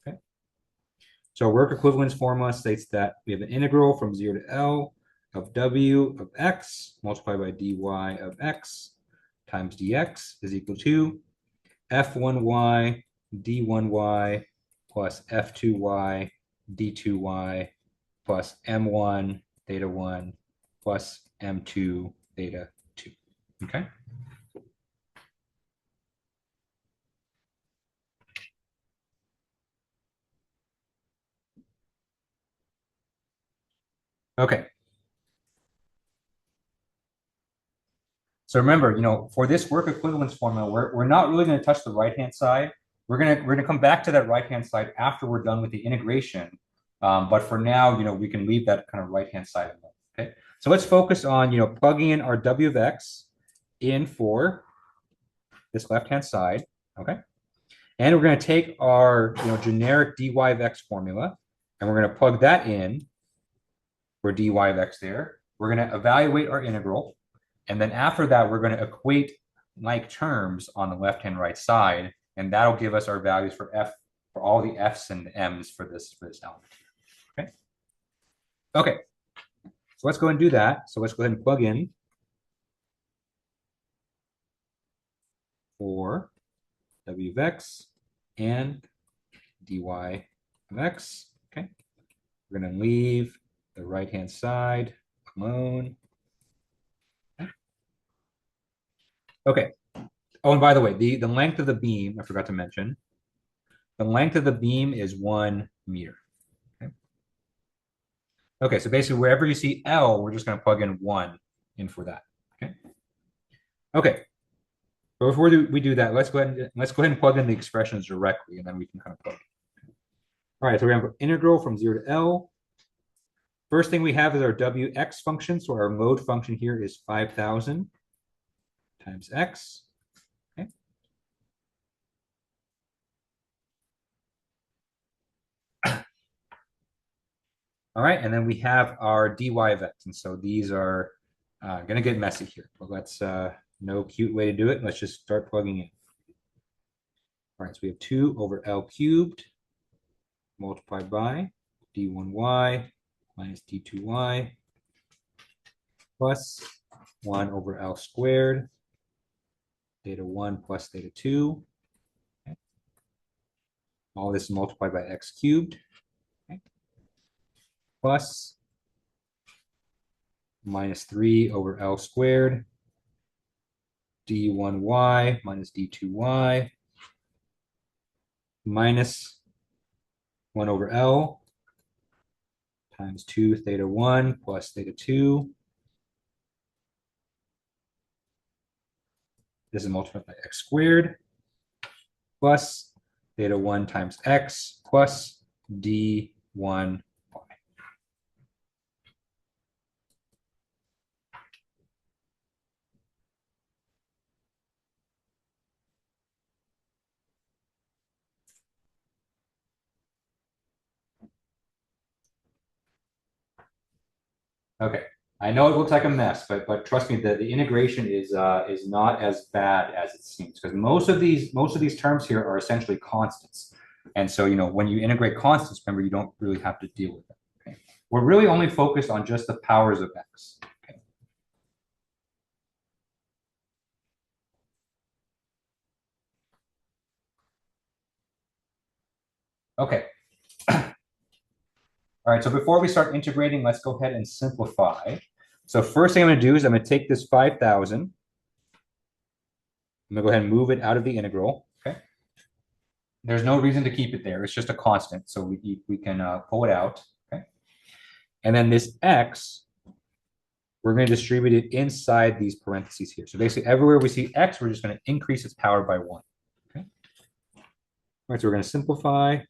Okay. So work equivalence formula states that we have an integral from 0 to L of W of x multiplied by dy of x times dx is equal to f1y d1y plus f2y d2y plus m1 theta 1 plus m2 theta 2. Okay. Okay. So remember, for this work equivalence formula, we're not really going to touch the right-hand side. We're gonna come back to that right-hand side after we're done with the integration. But for now, we can leave that kind of right-hand side alone. Okay. So let's focus on plugging in our W of x in for this left-hand side. Okay. And we're going to take our generic dy of x formula, and we're going to plug that in for dy of x there. We're going to evaluate our integral. And then after that, we're going to equate like terms on the left-hand right side, and that'll give us our values for all the f's and m's for this element. Okay. Okay. So let's go ahead and do that. So let's go ahead and plug in for w of x and dy of x. Okay. We're going to leave the right-hand side alone. Okay. Oh, and by the way, the length of the beam, I forgot to mention, the length of the beam is 1 meter. Okay. Okay, so basically wherever you see L, we're just going to plug in 1 in for that. Okay. Okay. But before we do that, let's go ahead and plug in the expressions directly, and then we can kind of plug. All right, so we have integral from 0 to L. first thing we have is our Wx function. So our mode function here is 5,000 times x. Okay. All right, and then we have our dy of x. And so these are going to get messy here. But let's, no cute way to do it. Let's just start plugging in. All right, so we have 2 over L cubed multiplied by d1y minus d2y plus 1 over L squared, theta 1 plus theta 2. Okay. All this is multiplied by x cubed. Okay. Plus minus 3 over L squared, d1y minus d2y minus 1 over L times 2 theta 1 plus theta 2. This is multiplied by x squared plus theta 1 times x plus d1y. Okay, I know it looks like a mess, but trust me, the integration is not as bad as it seems, because most of these terms here are essentially constants, and so when you integrate constants, remember you don't really have to deal with them. Okay, we're really only focused on just the powers of x. Okay. All right, so before we start integrating, let's go ahead and simplify. So first thing I'm going to do is I'm going to take this 5,000. I'm going to go ahead and move it out of the integral. Okay. There's no reason to keep it there. It's just a constant, so we can pull it out. Okay. And then this x, we're going to distribute it inside these parentheses here. So basically, everywhere we see x, we're just going to increase its power by 1. Okay. All right, so we're going to simplify.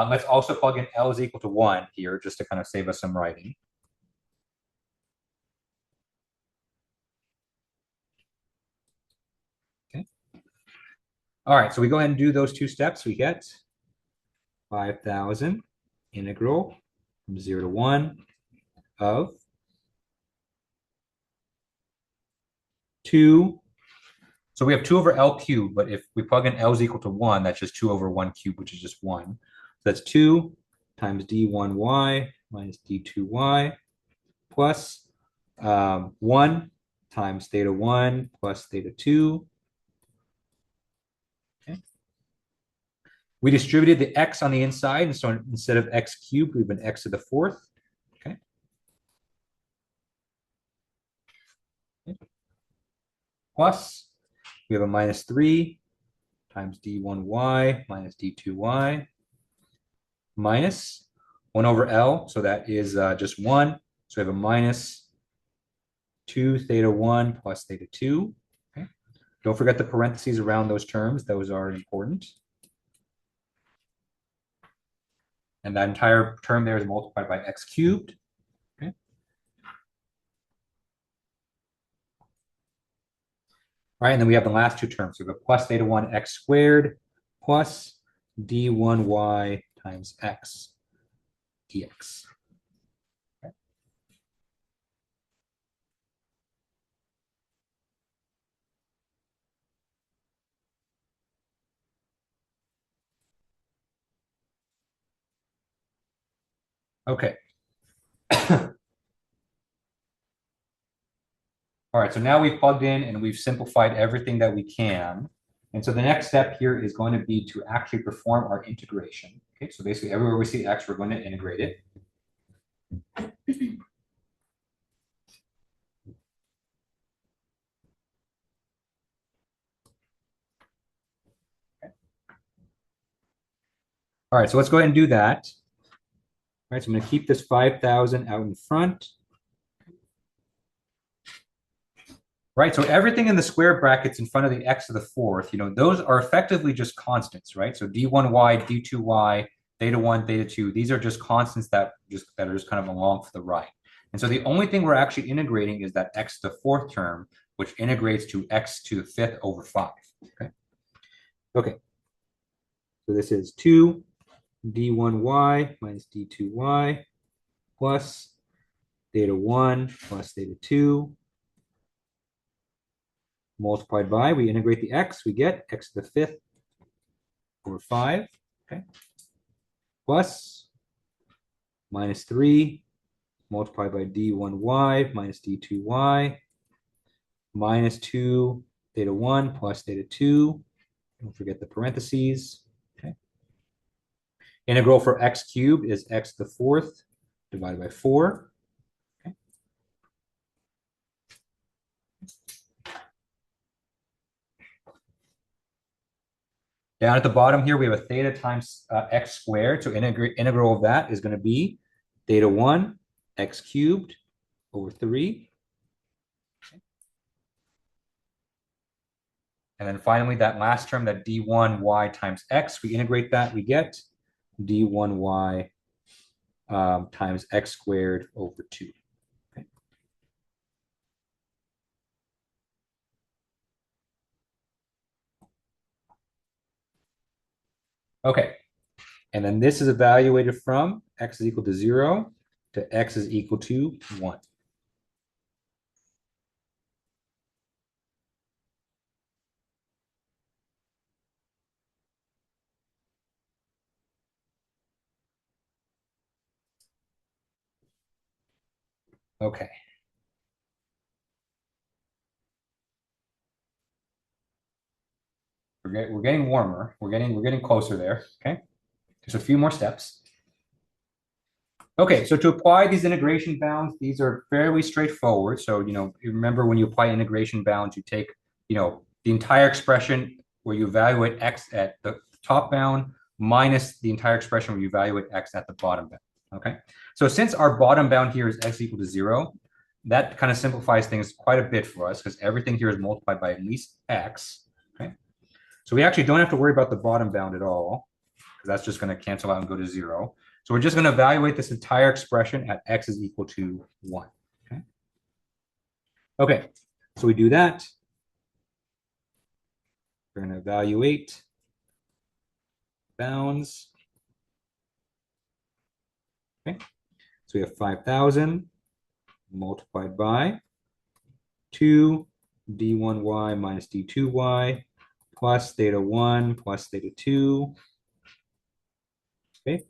Let's also plug in L is equal to 1 here, just to kind of save us some writing. Okay. All right, so we go ahead and do those 2 steps. We get 5,000 integral from 0 to 1 of 2. So we have 2 over L cubed, but if we plug in L is equal to 1, that's just 2 over 1 cubed, which is just 1. So that's 2 times d1y minus d2y plus 1 times theta 1 plus theta 2. Okay. We distributed the x on the inside, and so instead of x cubed, we have an x to the 4th. Okay. Plus, we have a minus 3 times d1y minus d2y minus 1 over L, so that is just 1. So we have a minus 2 theta 1 plus theta 2. Okay. Don't forget the parentheses around those terms. Those are important. And that entire term there is multiplied by x cubed. Okay. All right, and then we have the last 2 terms. So we have plus theta 1 x squared plus d1y times x dx. Okay. Okay. All right, so now we've plugged in and we've simplified everything that we can. And so the next step here is going to be to actually perform our integration. Okay, so basically everywhere we see x, we're going to integrate it. Okay. All right, so let's go ahead and do that. All right, so I'm going to keep this 5,000 out in front. right? So everything in the square brackets in front of the x to the fourth, those are effectively just constants, right? So d1y, d2y, theta 1, theta 2, these are just constants that are just kind of along for the ride. And so the only thing we're actually integrating is that x to the fourth term, which integrates to x to the fifth over 5. Okay. So this is 2 d1y minus d2y plus theta 1 plus theta 2 multiplied by, we integrate the x, we get x to the fifth over 5, okay, plus minus 3 multiplied by d1y minus d2y minus 2 theta 1 plus theta 2, don't forget the parentheses, okay. Integral for x cubed is x to the fourth divided by 4. Okay. Down at the bottom here, we have a theta times x squared. So integral of that is going to be theta 1 x cubed over 3. And then finally, that last term, that d1y times x, we integrate that, we get d1y times x squared over 2. Okay. Okay. And then this is evaluated from x is equal to 0 to x is equal to 1. Okay. We're getting warmer. We're getting closer there. Okay. Just a few more steps. Okay, so to apply these integration bounds, these are fairly straightforward. So, you remember when you apply integration bounds, you take, the entire expression where you evaluate x at the top bound minus the entire expression where you evaluate x at the bottom bound. Okay, so since our bottom bound here is x equal to 0, that kind of simplifies things quite a bit for us because everything here is multiplied by at least x. Okay, so we actually don't have to worry about the bottom bound at all because that's just going to cancel out and go to 0. So we're just going to evaluate this entire expression at x is equal to 1. Okay. Okay. So we do that. We're going to evaluate bounds. Okay. So we have 5,000 multiplied by 2 d1y minus d2y plus theta 1 plus theta 2. Okay.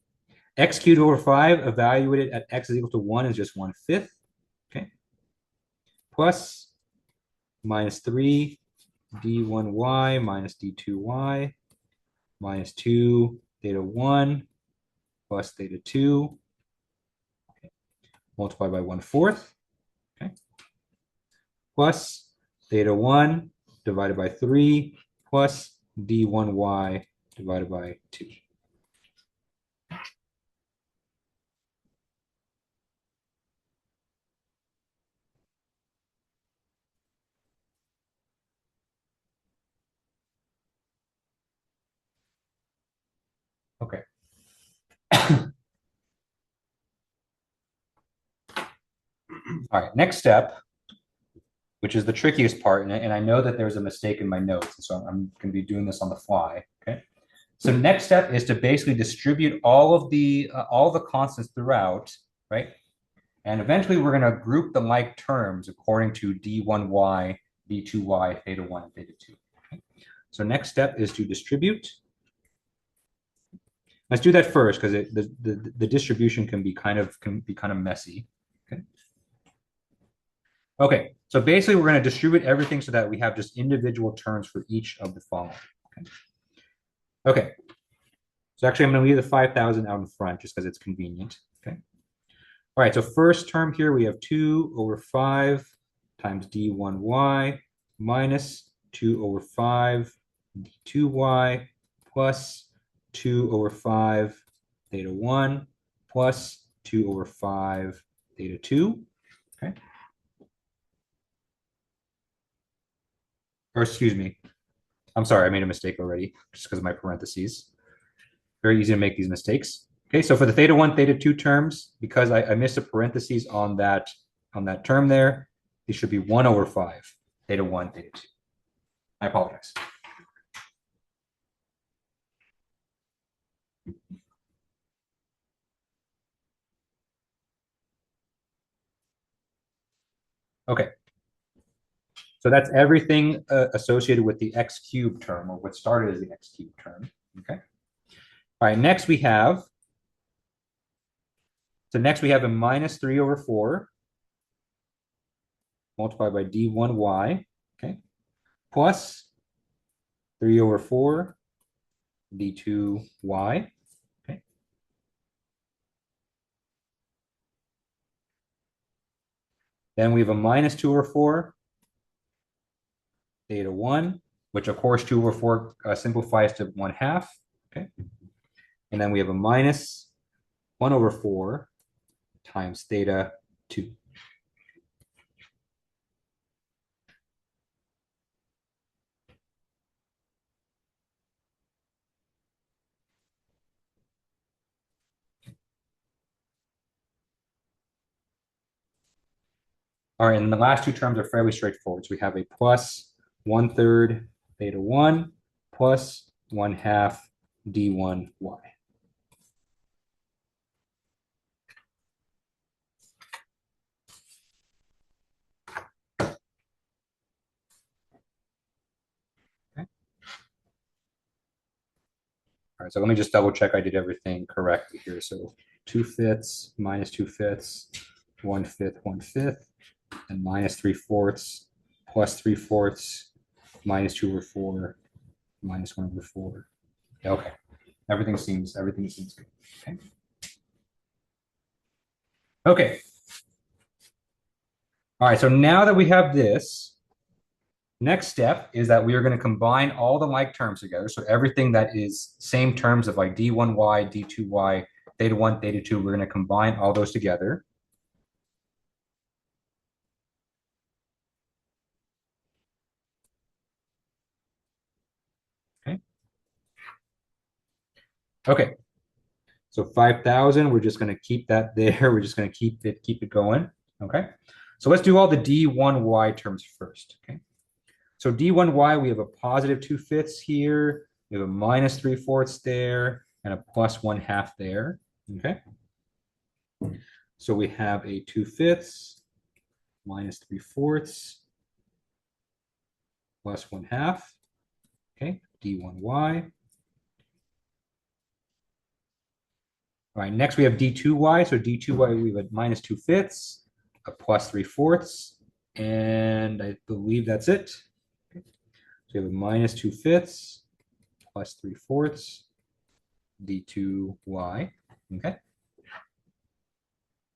X cubed over 5 evaluated at x is equal to 1 is just 1/5. Okay. Plus minus 3 d1y minus d2y minus 2 theta 1 plus theta 2, okay, multiplied by 1/4, okay, plus theta 1 divided by 3 plus d1y divided by 2. Okay. All right, next step, which is the trickiest part, and I know that there's a mistake in my notes, so I'm going to be doing this on the fly. Okay. So next step is to basically distribute all the constants throughout, right? And eventually we're going to group the like terms according to d1y, d2y, theta 1, and theta 2. Okay. So next step is to distribute. Let's do that first because the distribution can be kind of messy. Okay. Okay. So basically we're going to distribute everything so that we have just individual terms for each of the following. Okay. Okay. So actually I'm going to leave the 5,000 out in front just because it's convenient. Okay. All right, so first term here, we have 2 over 5 times d1y minus 2 over 5 d2y plus 2 over 5 theta 1 plus 2 over 5 theta 2. Okay. or excuse me. I'm sorry, I made a mistake already just because of my parentheses. Very easy to make these mistakes. Okay, so for the theta 1, theta 2 terms, because I missed a parentheses on that term there, these should be 1 over 5, theta 1, theta 2. I apologize. Okay, so that's everything associated with the x cubed term, or what started as the x cubed term. Okay. All right, next we have a minus 3 over 4 multiplied by d1y, okay, plus 3 over 4 d2y, okay. Then we have a minus 2 over 4 theta 1, which of course 2 over 4 simplifies to 1/2, okay. And then we have a minus 1 over 4 times theta 2. All right, and the last two terms are fairly straightforward. So we have a plus 1/3 theta 1 plus 1/2 d1y. Okay. All right, so let me just double check I did everything correctly here. So 2/5 minus 2/5, 1/5, 1/5, and minus 3/4 plus 3/4 minus 2 over 4 minus 1 over 4. Okay, everything seems good. Okay. Okay. All right, so now that we have this, next step is that we are going to combine all the like terms together. So everything that is same terms of like d1y, d2y, theta 1, theta 2, we're going to combine all those together. Okay. Okay. So 5,000, we're just going to keep that there. We're just going to keep it going. Okay. So let's do all the d1y terms first. Okay. So d1y, we have a positive 2/5 here. We have a minus 3/4 there and a plus 1/2 there. Okay. So we have a 2/5 minus 3/4 plus 1/2. Okay. d1y. All right, next we have d2y. So d2y, we have a minus 2/5, a plus 3/4, and I believe that's it. Okay. So we have a minus 2/5 plus 3/4 d2y. Okay.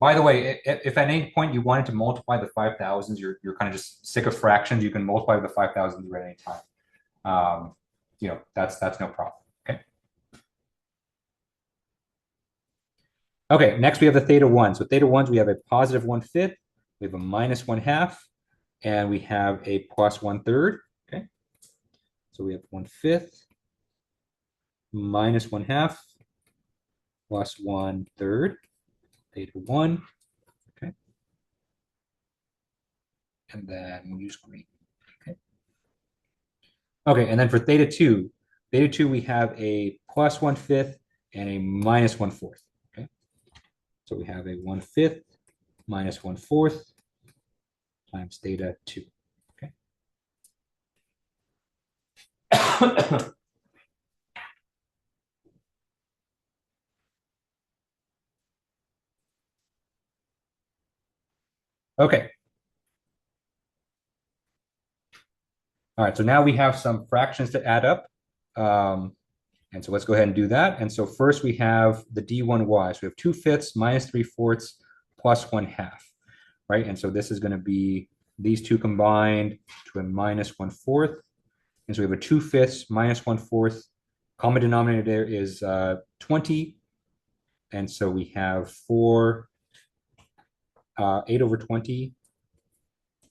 By the way, if at any point you wanted to multiply the 5,000s, you're kind of just sick of fractions, you can multiply the 5,000s at any time. That's no problem. Okay. Okay, next we have the theta 1. So theta 1s, we have a positive 1/5, we have a minus 1/2, and we have a plus 1/3. Okay. So we have 1/5 minus 1/2 plus 1/3, theta 1. Okay. And then we'll use green. Okay. Okay, and then for theta 2, we have a plus 1/5 and a minus 1/4. Okay. So we have a 1/5 minus 1/4 times theta 2. Okay. Okay. All right, so now we have some fractions to add up. And so let's go ahead and do that. And so first we have the d1y. So we have 2/5 minus 3/4 plus 1/2, right? And so this is going to be these two combined to a minus 1/4. And so we have a 2/5 minus 1/4. Common denominator there is 20. And so we have 8 over 20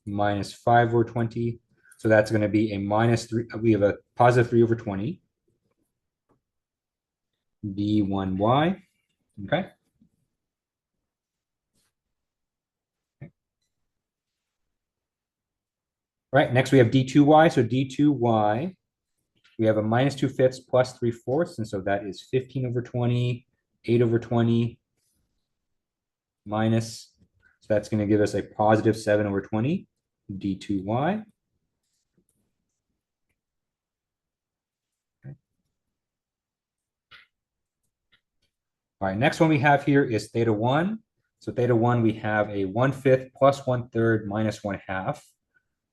minus 5 over 20. So that's going to be a minus 3. We have a positive 3 over 20 d1y. Okay. All right, next we have d2y. So d2y, we have a minus 2/5 plus 3/4. And so that is 15 over 20, 8 over 20 minus. So that's going to give us a positive 7 over 20 d2y. Okay. All right, next one we have here is theta 1. So theta 1, we have a 1/5 plus 1/3 minus 1/2.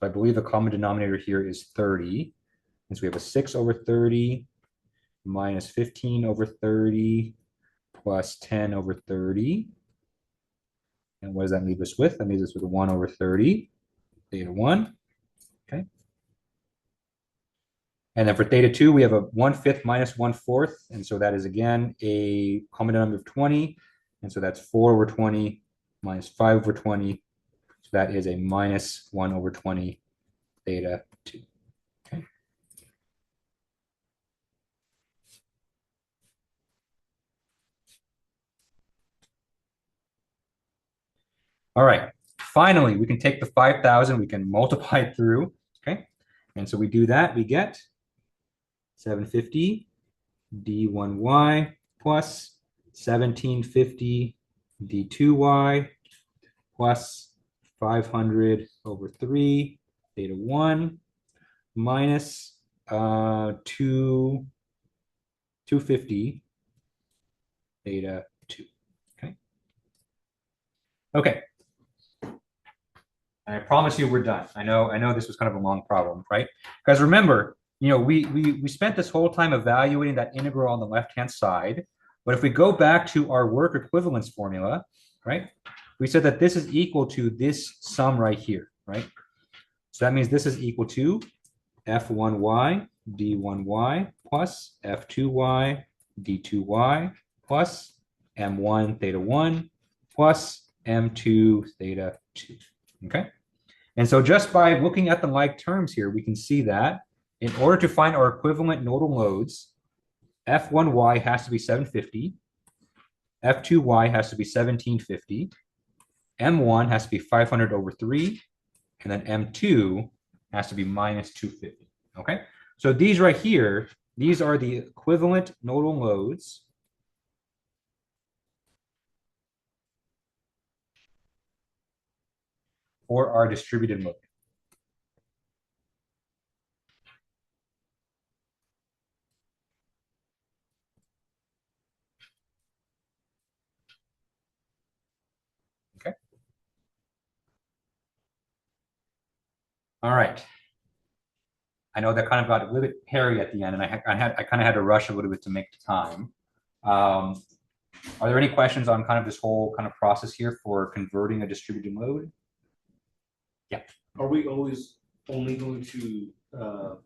I believe the common denominator here is 30. And so we have a 6 over 30 minus 15 over 30 plus 10 over 30. And what does that leave us with? That leaves us with a 1 over 30, theta 1. Okay. And then for theta 2, we have a 1/5 minus 1/4. And so that is, again, a common denominator of 20. And so that's 4 over 20 minus 5 over 20. So that is a minus 1 over 20 theta 2. Okay. All right. Finally, we can take the 5,000, we can multiply it through. Okay. And so we do that, we get 750 d1y plus 1750 d2y plus 500 over 3 theta 1 minus 250 theta 2. Okay. Okay. And I promise you we're done. I know this was kind of a long problem, right? Because remember, we spent this whole time evaluating that integral on the left-hand side. But if we go back to our work equivalence formula, right? We said that this is equal to this sum right here, right? So that means this is equal to f1y d1y plus f2y d2y plus m1 theta 1 plus m2 theta 2. Okay. And so just by looking at the like terms here, we can see that in order to find our equivalent nodal loads, F1y has to be 750, F2y has to be 1750, M1 has to be 500 over 3, and then M2 has to be minus 250. Okay. So these right here, these are the equivalent nodal loads for our distributed load. Okay. All right. I know that kind of got a little bit hairy at the end, and I kind of had to rush a little bit to make the time. Are there any questions on kind of this whole kind of process here for converting a distributed load? Yeah. Are we always only going to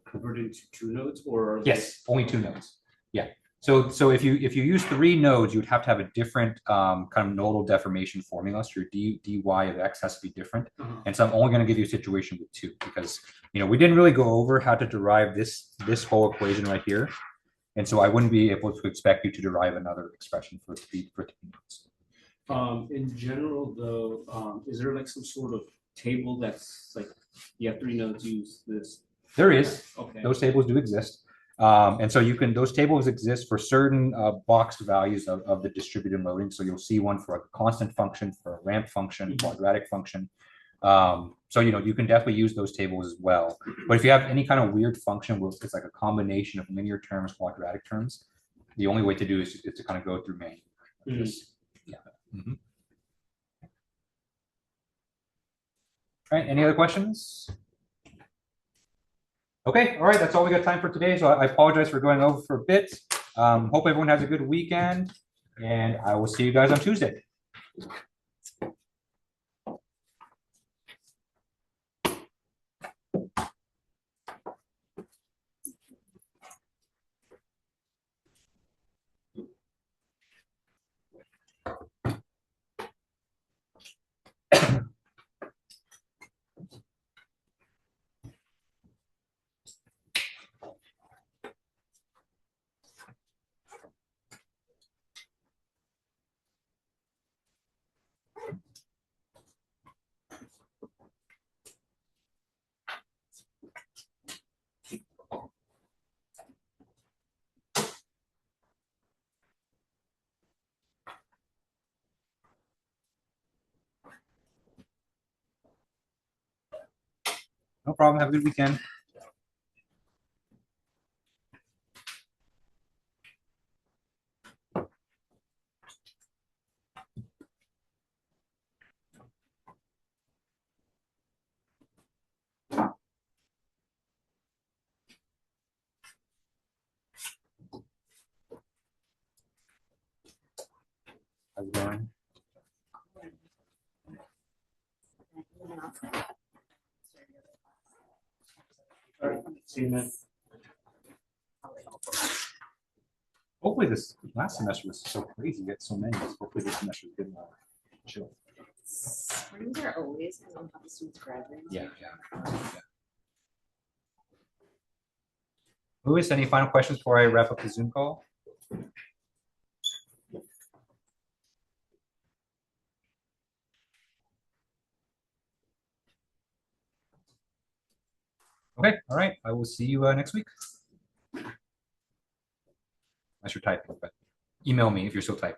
convert it into two nodes, or yes, only two nodes? Yeah. So if you use 3 nodes, you would have to have a different kind of nodal deformation formula. So your dy of x has to be different. And so I'm only going to give you a situation with 2 because we didn't really go over how to derive this whole equation right here. And so I wouldn't be able to expect you to derive another expression for 3 nodes. In general, though, is there like some sort of table that's like you have 3 nodes, use this? There is. Okay. Those tables do exist. And so those tables exist for certain boxed values of the distributed loading. So you'll see one for a constant function, for a ramp function, quadratic function. So you can definitely use those tables as well. But if you have any kind of weird function where it's like a combination of linear terms, quadratic terms, the only way to do is to kind of go through main. Yeah. All right. Any other questions? Okay, all right, that's all we got time for today. So I apologize for going over for a bit. Hope everyone has a good weekend, and I will see you guys on Tuesday. No problem. Have a good weekend. How's it going? All right, see you then. Hopefully this last semester was so crazy. We had so many. Hopefully this semester is good. Chill. Springs are always because I'm the students graduating. Yeah. Louis, any final questions before I wrap up the Zoom call? Okay, all right. I will see you next week. Unless you're typing, but email me if you're still typing.